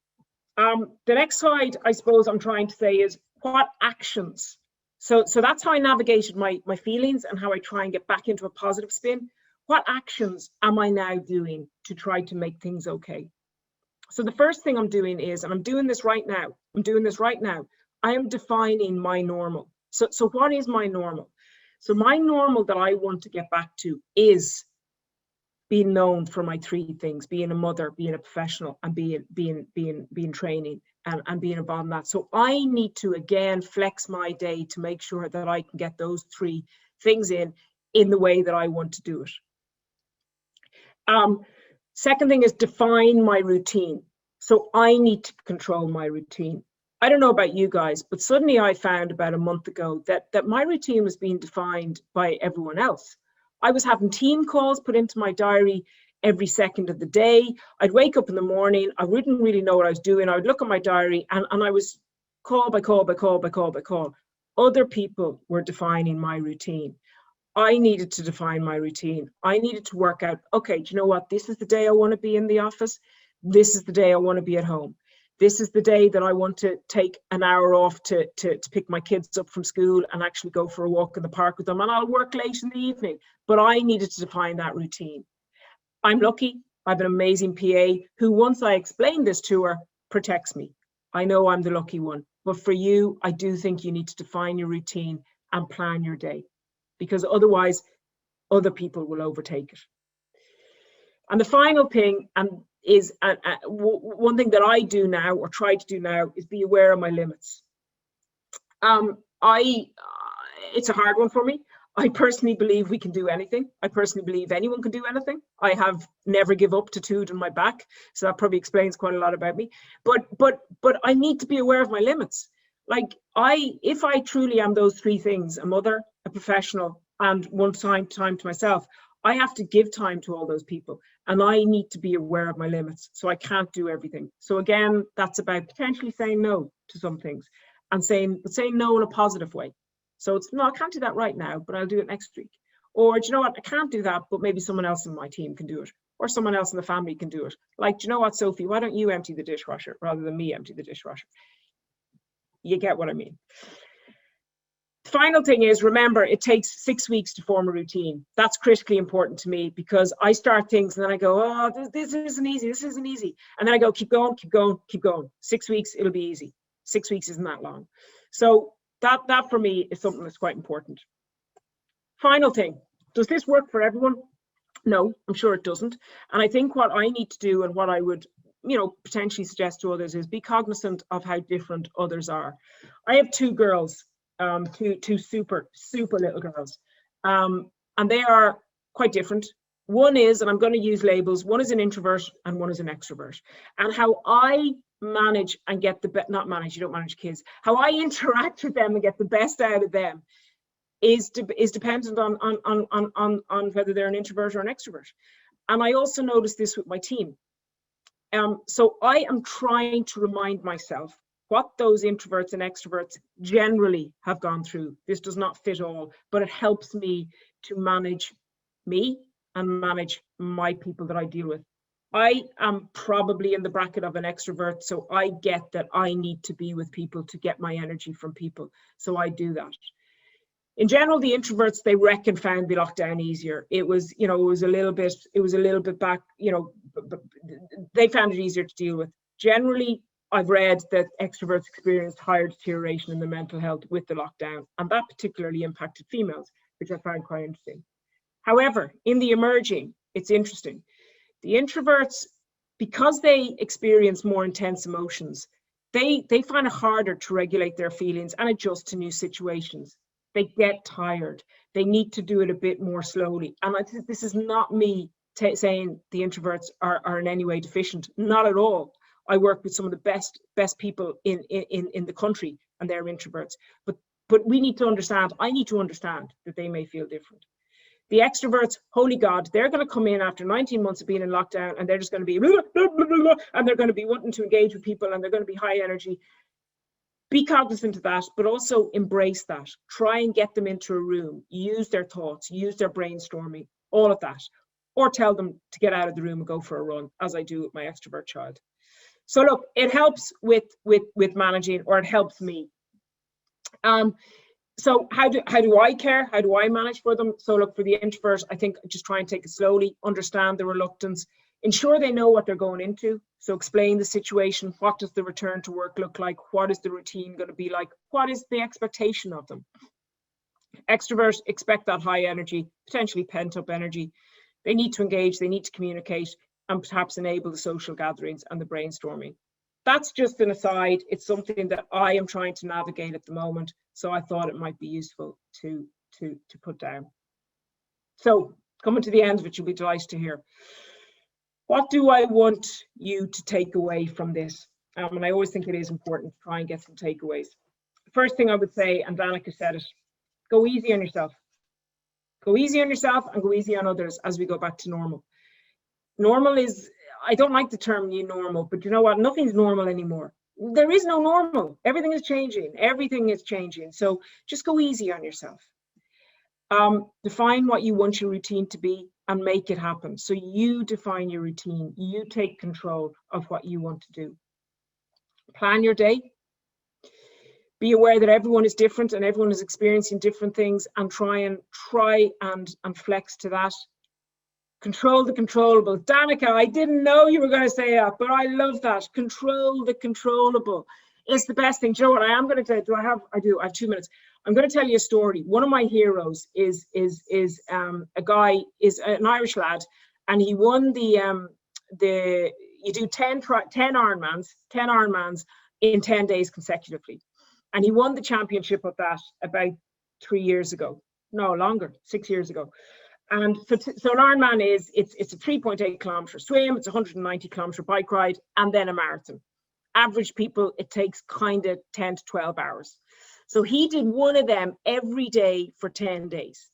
The next slide, I suppose I'm trying to say is what actions. So that's how I navigated my feelings and how I try and get back into a positive spin. What actions am I now doing to try to make things okay? So the first thing I'm doing is, and I'm doing this right now, I am defining my normal. So what is my normal? So my normal that I want to get back to is being known for my 3 things: being a mother, being a professional, and being training and being involved in that. So I need to again flex my day to make sure that I can get those 3 things in the way that I want to do it. Second thing is define my routine. So I need to control my routine. I don't know about you guys, but suddenly I found about a month ago that my routine was being defined by everyone else. I was having team calls put into my diary every second of the day. I'd wake up in the morning. I wouldn't really know what I was doing. I would look at my diary and I was call by call by call by call by call. Other people were defining my routine. I needed to define my routine. I needed to work out, okay, do you know what? This is the day I want to be in the office. This is the day I want to be at home. This is the day that I want to take an hour off to pick my kids up from school and actually go for a walk in the park with them. And I'll work late in the evening. But I needed to define that routine. I'm lucky. I have an amazing PA who, once I explain this to her, protects me. I know I'm the lucky one. But for you, I do think you need to define your routine and plan your day, because otherwise other people will overtake it. And the final thing is one thing that I do now, or try to do now, is be aware of my limits. It's a hard one for me. I personally believe we can do anything. I personally believe anyone can do anything. I have never give up tattooed on my back, so that probably explains quite a lot about me. But I need to be aware of my limits. Like if I truly am those 3 things: a mother, a professional, and one time to myself, I have to give time to all those people, and I need to be aware of my limits. So I can't do everything. So again, that's about potentially saying no to some things, and saying no in a positive way. So it's, no, I can't do that right now, but I'll do it next week. Or, do you know what? I can't do that, but maybe someone else in my team can do it, or someone else in the family can do it. Like, do you know what, Sophie? Why don't you empty the dishwasher rather than me empty the dishwasher? You get what I mean. Final thing is, remember, it takes 6 weeks to form a routine. That's critically important to me, because I start things and then I go, oh, this isn't easy. And then I go, keep going. 6 weeks, it'll be easy. 6 weeks isn't that long. So that for me is something that's quite important. Final thing, does this work for everyone? No, I'm sure it doesn't. And I think what I need to do, and what I would, potentially suggest to others, is be cognizant of how different others are. I have 2 girls. Two super little girls, and they are quite different. One is, and I'm going to use labels, one is an introvert and one is an extrovert. And how I manage and get the best, not manage, you don't manage kids, how I interact with them and get the best out of them is dependent on whether they're an introvert or an extrovert. And I also notice this with my team. So I am trying to remind myself what those introverts and extroverts generally have gone through. This does not fit all, but it helps me to manage me and manage my people that I deal with. I am probably in the bracket of an extrovert, so I get that I need to be with people to get my energy from people. So I do that. In general, the introverts, they found the lockdown easier. It was, you know, it was a little bit back, you know, they found it easier to deal with. Generally, I've read that extroverts experienced higher deterioration in their mental health with the lockdown, and that particularly impacted females, which I found quite interesting. However, in the emerging, it's interesting. The introverts, because they experience more intense emotions, they find it harder to regulate their feelings and adjust to new situations. They get tired. They need to do it a bit more slowly. And this is not me saying the introverts are in any way deficient. Not at all. I work with some of the best people in the country, and they're introverts. But we need to understand, I need to understand that they may feel different. The extroverts, holy God, they're going to come in after 19 months of being in lockdown, and they're just going to be blah, blah, blah, blah, blah, and they're going to be wanting to engage with people, and they're going to be high energy. Be cognizant of that, but also embrace that. Try and get them into a room, use their thoughts, use their brainstorming, all of that. Or tell them to get out of the room and go for a run, as I do with my extrovert child. So look, it helps with managing, or it helps me. So how do I care? How do I manage for them? So look, for the introvert, I think just try and take it slowly, understand the reluctance, ensure they know what they're going into. So explain the situation. What does the return to work look like? What is the routine going to be like? What is the expectation of them? Extroverts expect that high energy, potentially pent up energy. They need to engage, they need to communicate, and perhaps enable the social gatherings and the brainstorming. That's just an aside. It's something that I am trying to navigate at the moment, so I thought it might be useful to put down. So coming to the end of it, you'll be delighted to hear. What do I want you to take away from this? And I always think it is important to try and get some takeaways. First thing I would say, and Danica said it, go easy on yourself. Go easy on yourself and go easy on others as we go back to normal. Normal is, I don't like the term new normal, but you know what? Nothing's normal anymore. There is no normal. Everything is changing. Everything is changing. So just go easy on yourself. Define what you want your routine to be and make it happen. So you define your routine. You take control of what you want to do. Plan your day. Be aware that everyone is different and everyone is experiencing different things, and try and flex to that. Control the controllable. Danica, I didn't know you were going to say that, but I love that. Control the controllable. It's the best thing. Do you know what I am going to do? I have 2 minutes. I'm going to tell you a story. One of my heroes is an Irish lad, and he won you do 10 Ironmans in 10 days consecutively. And he won the championship of that about 3 years ago. No, longer, 6 years ago. And so an Ironman it's a 3.8 kilometer swim, it's a 190 kilometer bike ride, and then a marathon. Average people, it takes kind of 10 to 12 hours. So he did one of them every day for 10 days.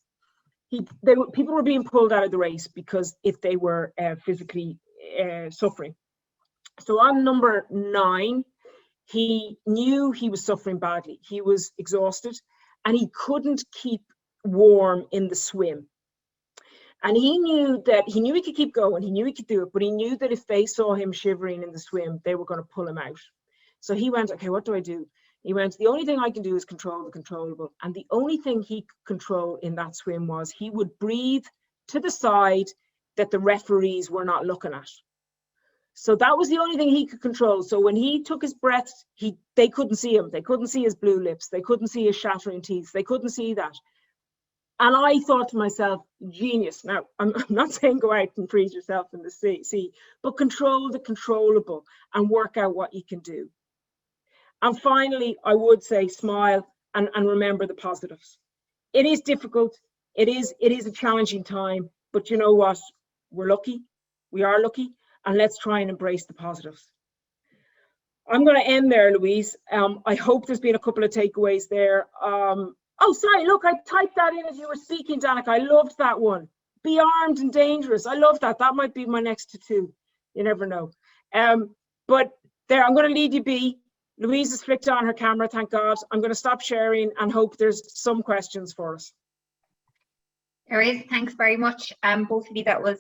People were being pulled out of the race because if they were physically suffering. So on number 9, he knew he was suffering badly. He was exhausted and he couldn't keep warm in the swim. And he knew he could keep going, he knew he could do it, but he knew that if they saw him shivering in the swim, they were going to pull him out. So he went, okay, what do I do? He went, the only thing I can do is control the controllable. And the only thing he could control in that swim was he would breathe to the side that the referees were not looking at. So that was the only thing he could control. So when he took his breath, they couldn't see him. They couldn't see his blue lips. They couldn't see his shattering teeth. They couldn't see that. And I thought to myself, genius. Now, I'm not saying go out and freeze yourself in the sea, but control the controllable and work out what you can do. And finally, I would say smile and remember the positives. It is difficult. It is a challenging time, but you know what? We're lucky. We are lucky. And let's try and embrace the positives. I'm going to end there, Louise. I hope there's been a couple of takeaways there. Oh, sorry, look, I typed that in as you were speaking, Danica. I loved that one. Be armed and dangerous. I love that. That might be my next tattoo. You never know. But there, I'm going to leave you be. Louise has flicked on her camera, thank God. I'm going to stop sharing and hope there's some questions for us. There is. Thanks very much, both of you. That was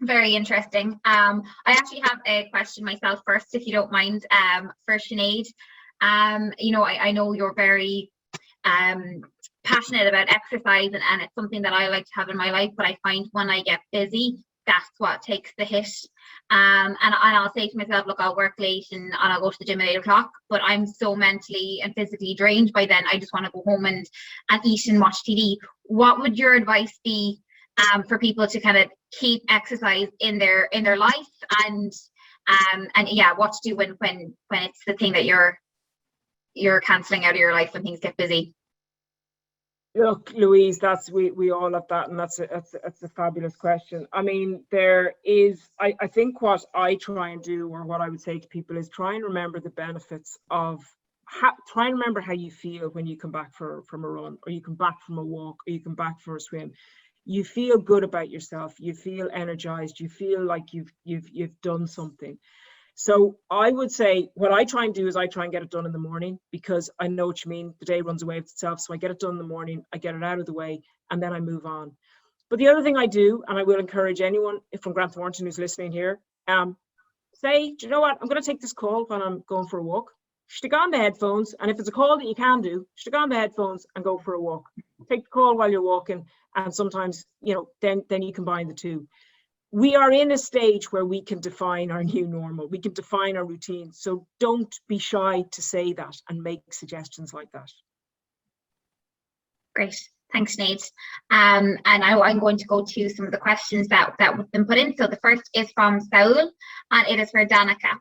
very interesting. I actually have a question myself first, if you don't mind, for Sinead. You know, I know you're very passionate about exercise, and it's something that I like to have in my life, but I find when I get busy, that's what takes the hit. And I'll say to myself, look, I'll work late and I'll go to the gym at 8 o'clock, but I'm so mentally and physically drained by then. I just want to go home and eat and watch TV. What would your advice be for people to kind of keep exercise in their life, and yeah, what to do when it's the thing that you're cancelling out of your life when things get busy? Look, Louise, we all have that, and that's a fabulous question. I mean, there is, I think what I try and do, or what I would say to people, is try and remember the benefits of, try and remember how you feel when you come back from a run, or you come back from a walk, or you come back for a swim. You feel good about yourself. You feel energized. You feel like you've done something. So I would say what I try and do is I try and get it done in the morning, because I know what you mean. The day runs away with itself. So I get it done in the morning, I get it out of the way, and then I move on. But the other thing I do, and I will encourage anyone from Grant Thornton who's listening here, say, do you know what? I'm going to take this call when I'm going for a walk. Stick on the headphones, and if it's a call that you can do, stick on the headphones and go for a walk. Take the call while you're walking, and sometimes, you know, then you combine the two. We are in a stage where we can define our new normal. We can define our routine. So don't be shy to say that and make suggestions like that. Great. Thanks, Sinead. And I'm going to go to some of the questions that have been put in. So the first is from Saul, and it is for Danica.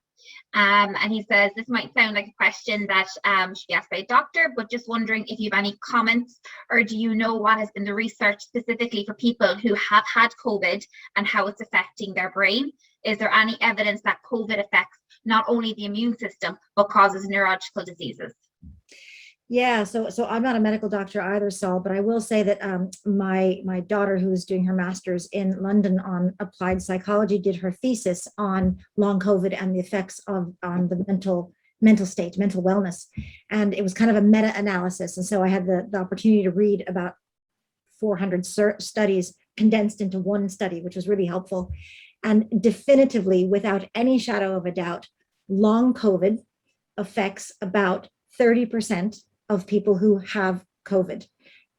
And he says, this might sound like a question that should be asked by a doctor, but just wondering if you have any comments, or do you know what has been the research specifically for people who have had COVID and how it's affecting their brain? Is there any evidence that COVID affects not only the immune system, but causes neurological diseases? Yeah, so I'm not a medical doctor either, Saul, but I will say that my daughter, who is doing her master's in London on applied psychology, did her thesis on long COVID and the effects on the mental state, mental wellness. And it was kind of a meta-analysis. And so I had the opportunity to read about 400 studies condensed into one study, which was really helpful. And definitively, without any shadow of a doubt, long COVID affects about 30% of people who have COVID,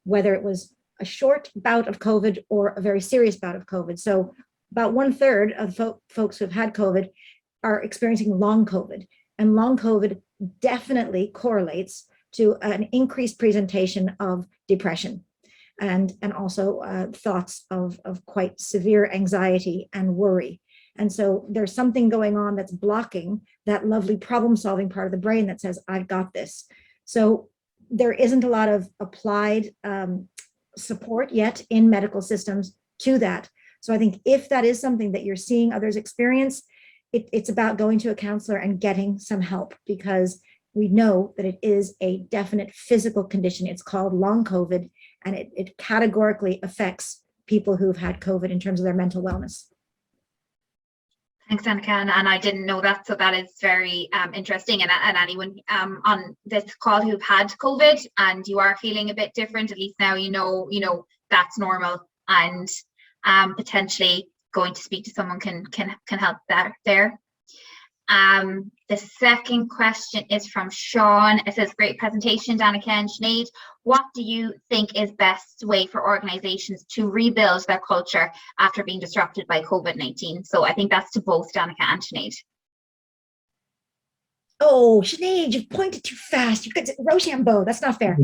whether it was a short bout of COVID or a very serious bout of COVID. So about 1/3 of folks who have had COVID are experiencing long COVID, and long COVID definitely correlates to an increased presentation of depression and also thoughts of quite severe anxiety and worry. And so there's something going on that's blocking that lovely problem-solving part of the brain that says, I've got this. So there isn't a lot of applied support yet in medical systems to that. So I think if that is something that you're seeing others experience, it's about going to a counselor and getting some help, because we know that it is a definite physical condition. It's called long COVID, and it categorically affects people who've had COVID in terms of their mental wellness. Thanks, Danica, and I didn't know that, so that is very interesting. And anyone on this call who've had COVID and you are feeling a bit different, at least now you know that's normal, and potentially going to speak to someone can help there. The second question is from Sean. It says, great presentation, Danica and Sinead. What do you think is best way for organizations to rebuild their culture after being disrupted by COVID-19? So I think that's to both Danica and Sinead. Oh, Sinead, you've pointed too fast. You've got Rochambeau. That's not fair.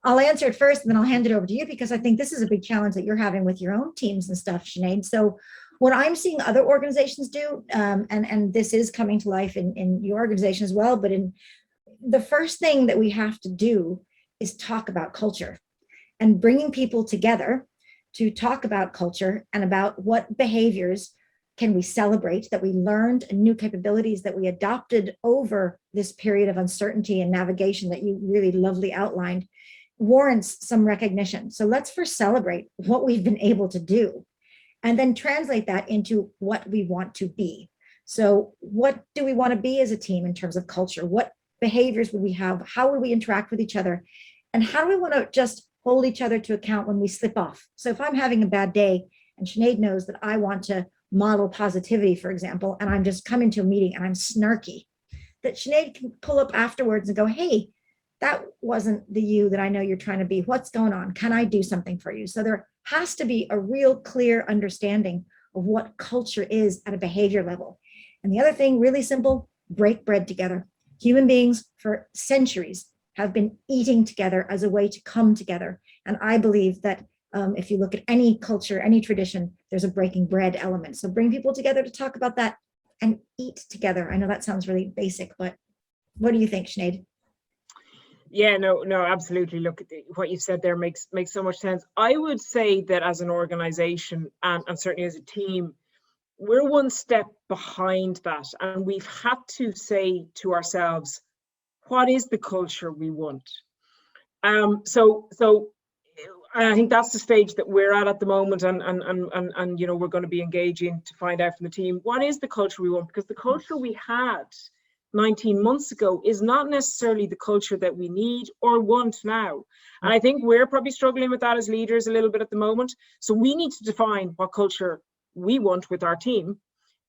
I'll answer it first, and then I'll hand it over to you, because I think this is a big challenge that you're having with your own teams and stuff, Sinead. So what I'm seeing other organizations do, and this is coming to life in your organization as well, but in the first thing that we have to do is talk about culture, and bringing people together to talk about culture and about what behaviors can we celebrate that we learned new capabilities that we adopted over this period of uncertainty and navigation that you really lovely outlined warrants some recognition. So let's first celebrate what we've been able to do and then translate that into what we want to be. So what do we want to be as a team in terms of culture? What behaviors would we have? How would we interact with each other? And how do we want to just hold each other to account when we slip off? So if I'm having a bad day and Sinead knows that I want to model positivity, for example, and I'm just coming to a meeting and I'm snarky, that Sinead can pull up afterwards and go, hey, that wasn't the you that I know you're trying to be. What's going on? Can I do something for you? So there has to be a real clear understanding of what culture is at a behavior level. And the other thing, really simple, break bread together. Human beings for centuries have been eating together as a way to come together. And I believe that if you look at any culture, any tradition, there's a breaking bread element. So bring people together to talk about that and eat together. I know that sounds really basic, but what do you think, Sinead? Yeah, no, absolutely. Look, what you said there makes so much sense. I would say that as an organization and certainly as a team, we're one step behind that. And we've had to say to ourselves, what is the culture we want? So I think that's the stage that we're at the moment, and you know, we're going to be engaging to find out from the team, what is the culture we want? Because the culture we had 19 months ago is not necessarily the culture that we need or want now. And I think we're probably struggling with that as leaders a little bit at the moment. So we need to define what culture we want with our team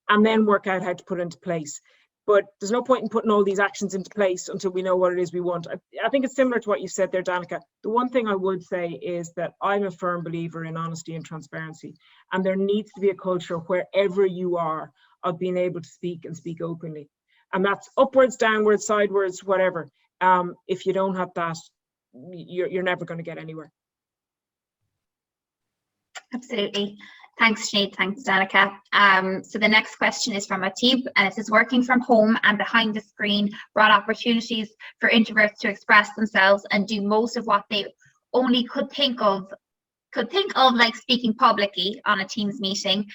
and then work out how to put it into place. But there's no point in putting all these actions into place until we know what it is we want. I think it's similar to what you said there, Danica. The one thing I would say is that I'm a firm believer in honesty and transparency. And there needs to be a culture wherever you are of being able to speak and speak openly. And that's upwards, downwards, sidewards, whatever. If you don't have that, you're never going to get anywhere. Absolutely. Thanks, Sinead. Thanks, Danica. So the next question is from Atib, and it says, working from home and behind the screen brought opportunities for introverts to express themselves and do most of what they only could think of, like speaking publicly on a Teams meeting.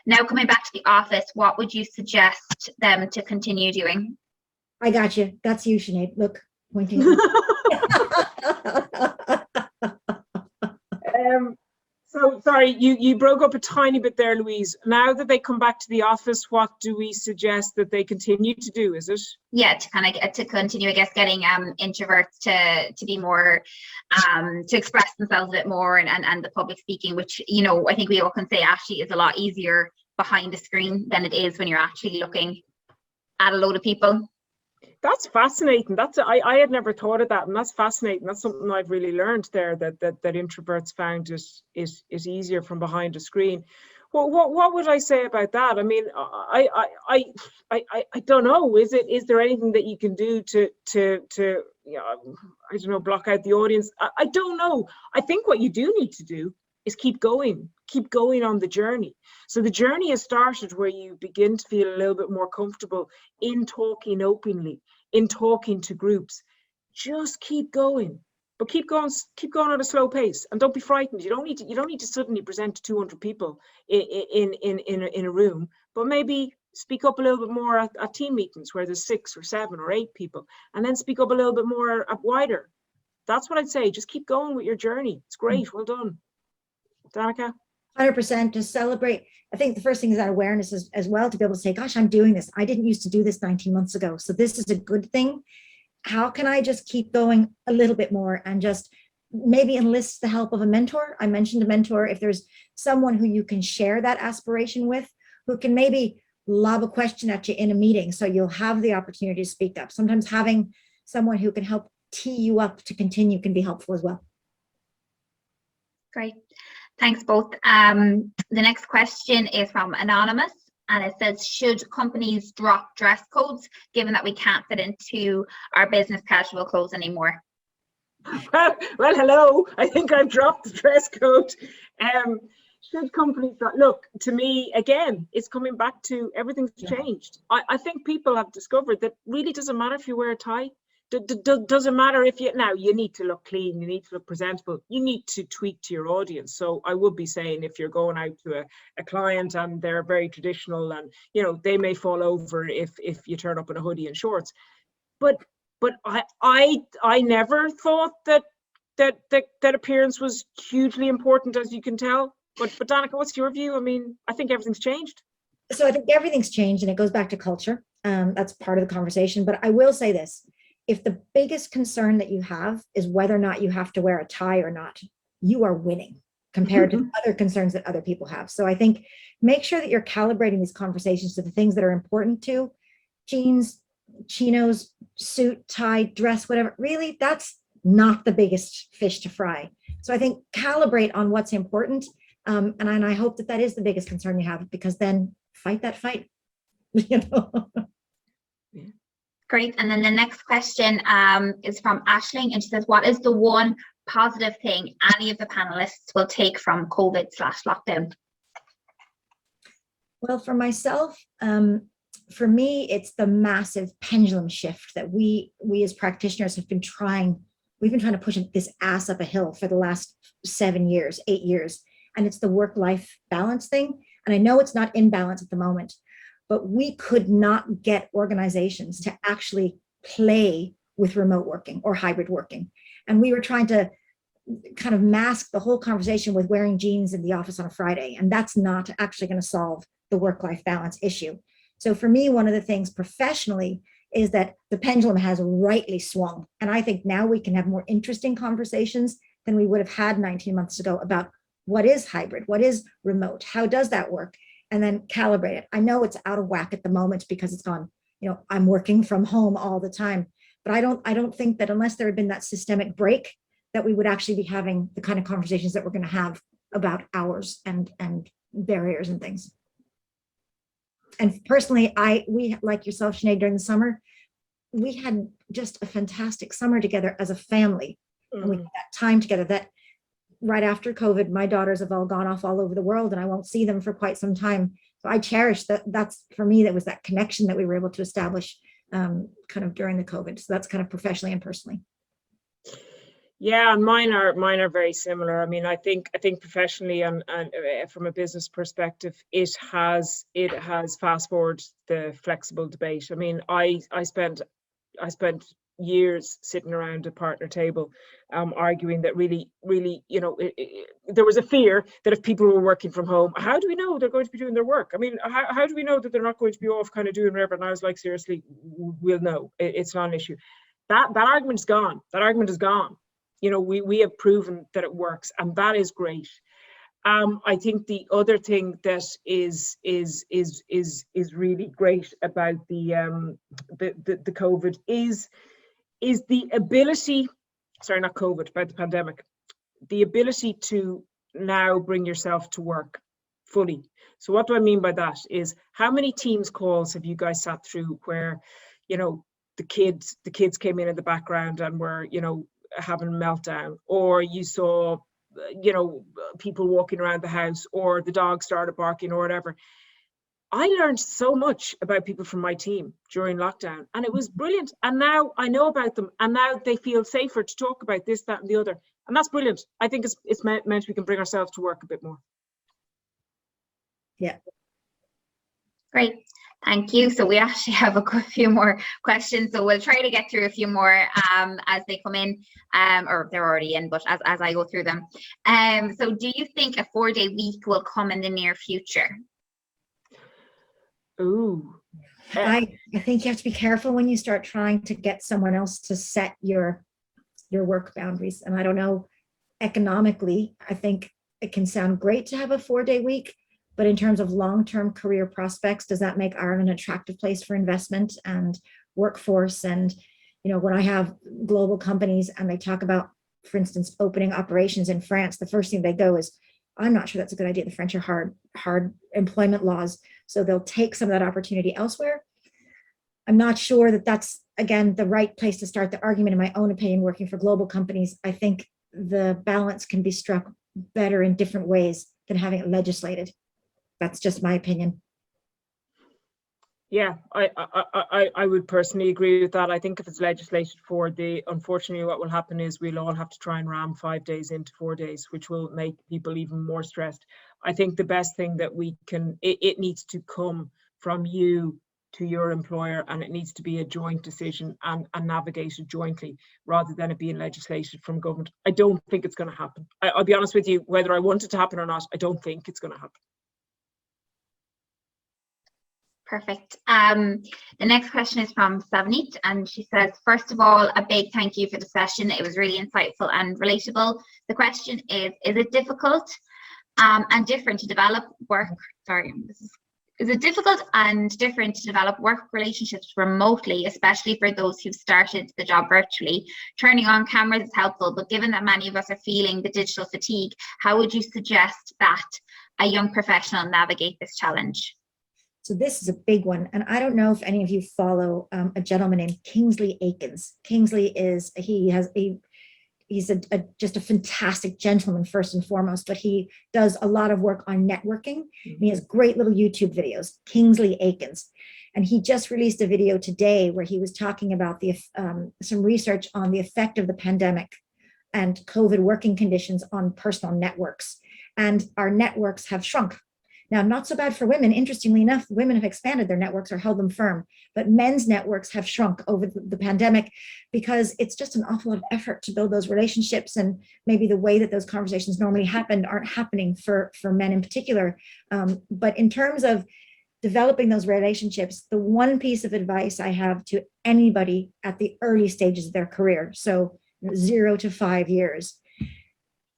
Now coming back to the office, what would you suggest them to continue doing? I got you. That's you, Sinead. Look, pointing. So sorry, you broke up a tiny bit there, Louise. Now that they come back to the office, what do we suggest that they continue to do? Is it? Yeah, to kind of get to continue, I guess, getting introverts to be more to express themselves a bit more and the public speaking, which, you know, I think we all can say actually is a lot easier behind the screen than it is when you're actually looking at a load of people. That's fascinating. I had never thought of that, and that's fascinating. That's something I've really learned there, that introverts found is easier from behind a screen. Well, what would I say about that? I mean, I don't know. Is there anything that you can do to you know, I don't know, block out the audience? I don't know. I think what you do need to do is keep going on the journey. So the journey has started where you begin to feel a little bit more comfortable in talking openly, in talking to groups. Just keep going, but keep going at a slow pace, and don't be frightened. You don't need to suddenly present to 200 people in a room, but maybe speak up a little bit more at team meetings where there's 6 or 7 or 8 people, and then speak up a little bit more wider. That's what I'd say. Just keep going with your journey. It's great. Well done. Danica? 100%, to celebrate. I think the first thing is that awareness as well, to be able to say, gosh, I'm doing this. I didn't used to do this 19 months ago. So this is a good thing. How can I just keep going a little bit more and just maybe enlist the help of a mentor? I mentioned a mentor. If there's someone who you can share that aspiration with, who can maybe lob a question at you in a meeting, so you'll have the opportunity to speak up. Sometimes having someone who can help tee you up to continue can be helpful as well. Great. Thanks both. The next question is from Anonymous, and it says, should companies drop dress codes given that we can't fit into our business casual clothes anymore? Well, hello. I think I've dropped the dress code. Should companies drop? Look, to me, again, it's coming back to everything's changed. I think people have discovered that really doesn't matter if you wear a tie. doesn't matter if you need to look clean, you need to look presentable, you need to tweak to your audience. So I would be saying, if you're going out to a client and they're very traditional, and they may fall over if you turn up in a hoodie and shorts. But I never thought that appearance was hugely important, as you can tell. But Danica, what's your view? I mean, I think everything's changed. So I think everything's changed, and it goes back to culture. That's part of the conversation. But I will say this: if the biggest concern that you have is whether or not you have to wear a tie or not, you are winning compared to other concerns that other people have. So I think make sure that you're calibrating these conversations to the things that are important to jeans, chinos, suit, tie, dress, whatever. Really, that's not the biggest fish to fry. So I think calibrate on what's important. And I hope that is the biggest concern you have, because then fight that fight. Great. And then the next question is from Aisling, and she says, what is the one positive thing any of the panelists will take from COVID/lockdown? Well, for myself, for me, it's the massive pendulum shift that we as practitioners have been trying. We've been trying to push this ass up a hill for the last 7 years, 8 years. And it's the work-life balance thing. And I know it's not in balance at the moment, but we could not get organizations to actually play with remote working or hybrid working. And we were trying to kind of mask the whole conversation with wearing jeans in the office on a Friday. And that's not actually going to solve the work-life balance issue. So for me, one of the things professionally is that the pendulum has rightly swung. And I think now we can have more interesting conversations than we would have had 19 months ago about what is hybrid, what is remote, how does that work? And then calibrate it. I know it's out of whack at the moment because it's gone, I'm working from home all the time, but I don't think that unless there had been that systemic break, that we would actually be having the kind of conversations that we're going to have about hours and barriers and things. And personally, we, like yourself, Sinead, during the summer, we had just a fantastic summer together as a family. And we had that time together that right after COVID, my daughters have all gone off all over the world and I won't see them for quite some time. So I cherish that. That's for me, that was that connection that we were able to establish kind of during the COVID. So that's kind of professionally and personally. Yeah, and mine are very similar. I mean, I think professionally and from a business perspective, it has fast forwarded the flexible debate. I mean, I spent years sitting around a partner table, arguing that really, there was a fear that if people were working from home, how do we know they're going to be doing their work? I mean, how do we know that they're not going to be off kind of doing whatever? And I was like, seriously, we'll know. It's not an issue. That argument's gone. That argument is gone. We have proven that it works, and that is great. I think the other thing that is really great about the COVID is the ability, sorry, not COVID, about the pandemic, the ability to now bring yourself to work fully. So what do I mean by that is, how many Teams calls have you guys sat through where, the kids came in the background and were, having a meltdown, or you saw, people walking around the house, or the dog started barking or whatever. I learned so much about people from my team during lockdown, and it was brilliant. And now I know about them, and now they feel safer to talk about this, that, and the other. And that's brilliant. I think it's meant we can bring ourselves to work a bit more. Yeah. Great. Thank you. So we actually have a few more questions, so we'll try to get through a few more as they come in, or they're already in, but as I go through them. So do you think a 4-day week will come in the near future? Ooh. I think you have to be careful when you start trying to get someone else to set your work boundaries. And I don't know, economically, I think it can sound great to have a 4-day week, but in terms of long-term career prospects, does that make Ireland an attractive place for investment and workforce? And, when I have global companies and they talk about, for instance, opening operations in France, the first thing they go is, I'm not sure that's a good idea. The French are hard employment laws. So they'll take some of that opportunity elsewhere. I'm not sure that that's, again, the right place to start the argument, in my own opinion, working for global companies. I think the balance can be struck better in different ways than having it legislated. That's just my opinion. Yeah, I would personally agree with that. I think if it's legislated for, unfortunately what will happen is we'll all have to try and ram 5 days into 4 days, which will make people even more stressed. I think the best thing that we can, it needs to come from you to your employer, and it needs to be a joint decision and navigated jointly rather than it being legislated from government. I don't think it's going to happen. I'll be honest with you, whether I want it to happen or not, I don't think it's going to happen. Perfect. The next question is from Savneet, and she says, first of all, a big thank you for the session. It was really insightful and relatable. The question is it difficult and different to develop work? Sorry, is it difficult and different to develop work relationships remotely, especially for those who've started the job virtually? Turning on cameras is helpful, but given that many of us are feeling the digital fatigue, how would you suggest that a young professional navigate this challenge? So this is a big one. And I don't know if any of you follow a gentleman named Kingsley Aikens. Kingsley is, he's just a fantastic gentleman first and foremost, but he does a lot of work on networking. And he has great little YouTube videos, Kingsley Aikens. And he just released a video today where he was talking about some research on the effect of the pandemic and COVID working conditions on personal networks. And our networks have shrunk. Now, not so bad for women. Interestingly enough, women have expanded their networks or held them firm, but men's networks have shrunk over the pandemic because it's just an awful lot of effort to build those relationships, and maybe the way that those conversations normally happened aren't happening for men in particular. But in terms of developing those relationships, the one piece of advice I have to anybody at the early stages of their career, so 0 to 5 years,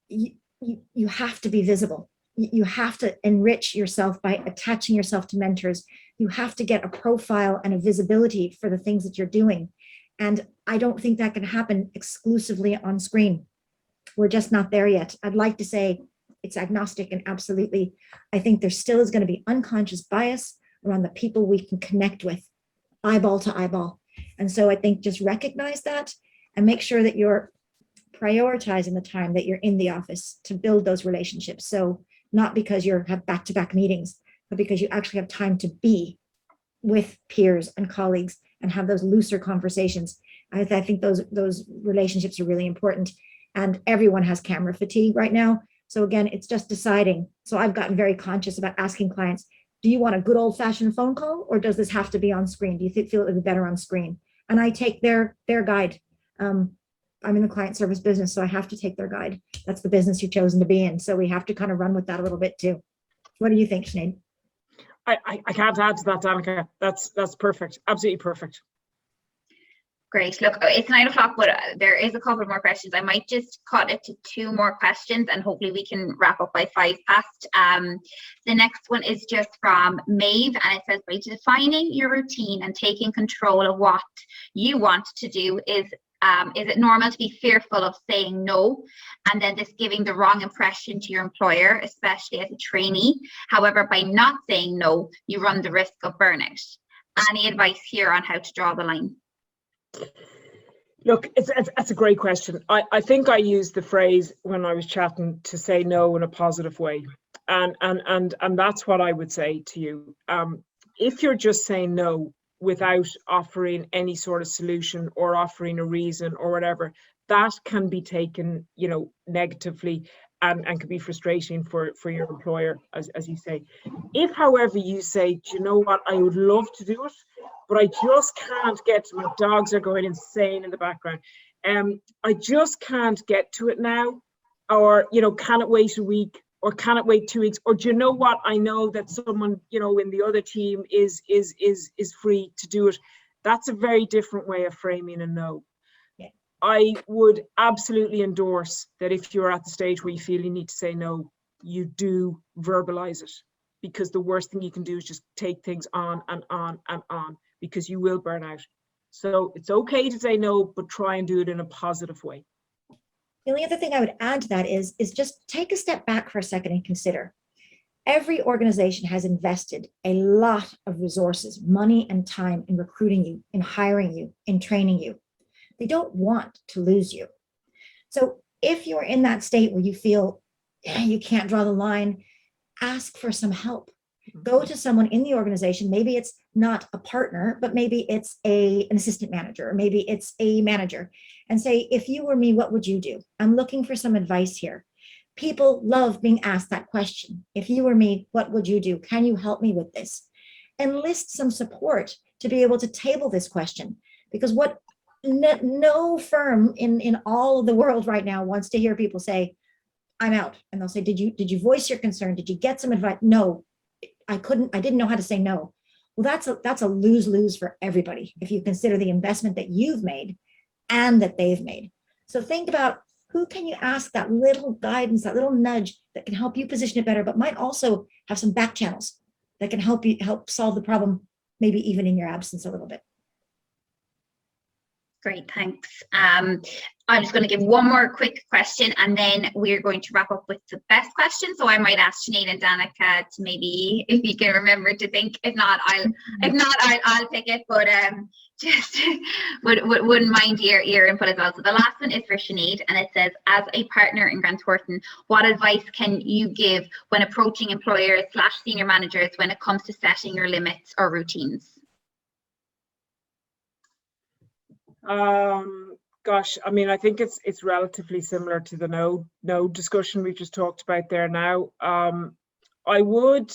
you have to be visible. You have to enrich yourself by attaching yourself to mentors. You have to get a profile and a visibility for the things that you're doing. And I don't think that can happen exclusively on screen. We're just not there yet. I'd like to say it's agnostic, and absolutely, I think there still is going to be unconscious bias around the people we can connect with, eyeball to eyeball. And so I think just recognize that and make sure that you're prioritizing the time that you're in the office to build those relationships. So not because you have back-to-back meetings, but because you actually have time to be with peers and colleagues and have those looser conversations. I think those relationships are really important. And everyone has camera fatigue right now. So again, it's just deciding. So I've gotten very conscious about asking clients, do you want a good old-fashioned phone call, or does this have to be on screen? Do you feel it would be better on screen? And I take their guide. I'm in the client service business, so I have to take their guide. That's the business you've chosen to be in. So we have to kind of run with that a little bit too. What do you think, Sinead? I can't add to that, Danica. That's perfect. Absolutely perfect. Great. Look, it's 9 o'clock, but there is a couple more questions. I might just cut it to 2 more questions, and hopefully we can wrap up by 5 past. The next one is just from Maeve, and it says, by defining your routine and taking control of what you want to do, is it normal to be fearful of saying no, and then this giving the wrong impression to your employer, especially as a trainee? However, by not saying no, you run the risk of burnout. Any advice here on how to draw the line? Look, it's a great question. I think I used the phrase when I was chatting to say no in a positive way, and that's what I would say to you. If you're just saying no without offering any sort of solution or offering a reason or whatever, that can be taken, negatively and can be frustrating for your employer, as you say. If, however, you say, do you know what, I would love to do it, but I just can't get to, my dogs are going insane in the background. I just can't get to it now, or, can it wait a week? Or can it wait 2 weeks? Or do you know what? I know that someone, in the other team is free to do it. That's a very different way of framing a no. Yeah. I would absolutely endorse that if you're at the stage where you feel you need to say no, you do verbalize it, because the worst thing you can do is just take things on and on and on, because you will burn out. So it's okay to say no, but try and do it in a positive way. The only other thing I would add to that is just take a step back for a second and consider. Every organization has invested a lot of resources, money and time in recruiting you, in hiring you, in training you. They don't want to lose you. So if you're in that state where you feel you can't draw the line, ask for some help. Go to someone in the organization. Maybe it's not a partner, but maybe it's an assistant manager, or maybe it's a manager, and say, if you were me, what would you do? I'm looking for some advice here. People love being asked that question. If you were me, what would you do? Can you help me with this? Enlist some support to be able to table this question, because what no firm in all of the world right now wants to hear people say, I'm out. And they'll say, did you voice your concern? Did you get some advice? No, I didn't know how to say no. Well, that's a lose-lose for everybody if you consider the investment that you've made and that they've made. So think about, who can you ask that little guidance, that little nudge that can help you position it better, but might also have some back channels that can help solve the problem, maybe even in your absence a little bit. Great, thanks. I'm just going to give one more quick question, and then we're going to wrap up with the best question. So I might ask Sinead and Danica to maybe, if you can remember to think. If not, I'll pick it. But just wouldn't mind your input as well. So the last one is for Sinead, and it says, as a partner in Grant Thornton, what advice can you give when approaching employers / senior managers when it comes to setting your limits or routines? Gosh, I mean, I think it's relatively similar to the no discussion we just talked about there now. I would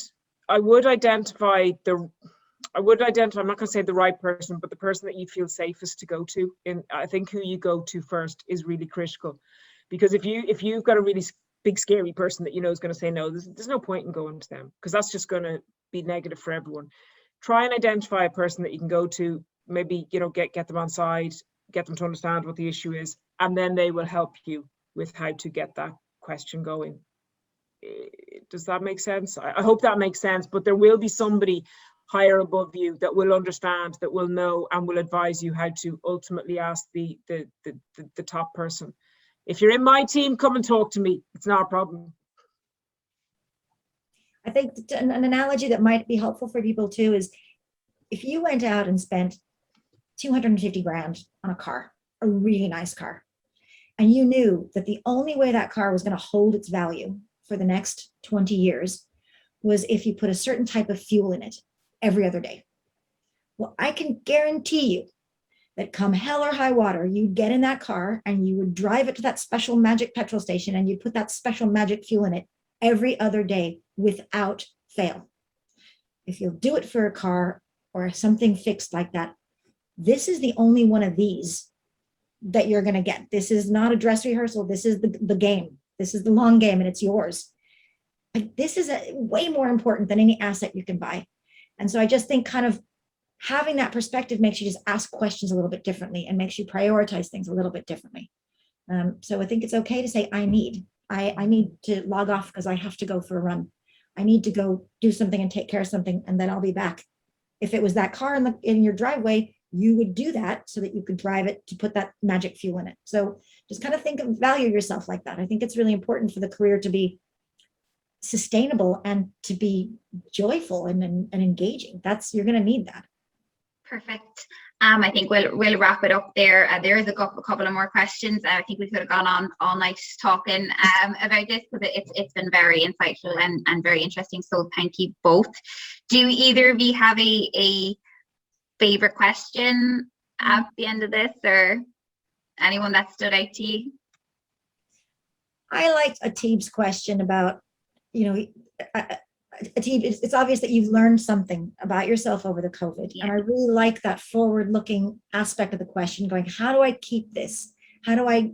identify, I'm not going to say the right person, but the person that you feel safest to go to. I think who you go to first is really critical, because if you've got a really big scary person that you know is going to say no, there's no point in going to them, because that's just going to be negative for everyone. Try and identify a person that you can go to. Maybe, get them on side, get them to understand what the issue is, and then they will help you with how to get that question going. Does that make sense? I hope that makes sense, but there will be somebody higher above you that will understand, that will know, and will advise you how to ultimately ask the top person. If you're in my team, come and talk to me. It's not a problem. I think an analogy that might be helpful for people too is, if you went out and spent 250 grand on a car, a really nice car, and you knew that the only way that car was going to hold its value for the next 20 years was if you put a certain type of fuel in it every other day. Well, I can guarantee you that come hell or high water, you'd get in that car and you would drive it to that special magic petrol station, and you'd put that special magic fuel in it every other day without fail. If you'll do it for a car or something fixed like that, this is the only one of these that you're going to get. This is not a dress rehearsal. This is the game. This is the long game, and it's yours. This is way more important than any asset you can buy. And so I just think kind of having that perspective makes you just ask questions a little bit differently, and makes you prioritize things a little bit differently. So I think it's okay to say, I need to log off because I have to go for a run. I need to go do something and take care of something, and then I'll be back. If it was that car in your driveway, you would do that so that you could drive it to put that magic fuel in it. So just kind of value yourself like that. I think it's really important for the career to be sustainable and to be joyful and engaging. You're going to need that. Perfect. I think we'll wrap it up there. There is a couple of more questions. I think we could have gone on all night talking about this, because it's been very insightful and very interesting. So thank you both. Do either of you have a favorite question at the end of this, or anyone that stood out to you? I liked Atib's question about, Atib, it's obvious that you've learned something about yourself over the COVID. Yeah. And I really like that forward-looking aspect of the question, going, how do I keep this? How do I,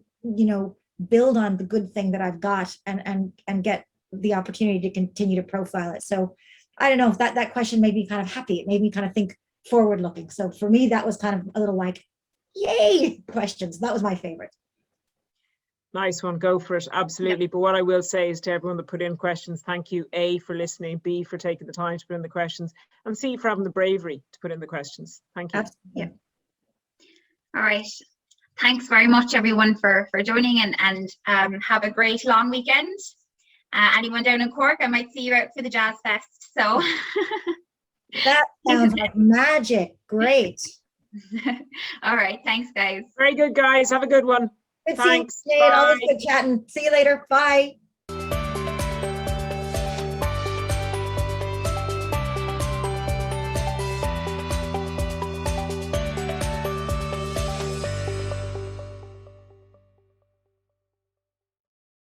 build on the good thing that I've got and get the opportunity to continue to profile it? So I don't know if that question made me kind of happy. It made me kind of think forward-looking. So for me, that was kind of a little like, yay, questions. That was my favorite. Nice one. Go for it. Absolutely. Yep. But what I will say is to everyone that put in questions, thank you, A, for listening, B, for taking the time to put in the questions, and C, for having the bravery to put in the questions. Thank you. Absolutely. Yeah. All right. Thanks very much, everyone, for joining, and have a great long weekend. Anyone down in Cork, I might see you out for the Jazz Fest. So that sounds like magic. Great. All right. Thanks, guys. Very good, guys. Have a good one. Good Thanks. seeing you, Sinead. Always good chatting. See you later. Bye.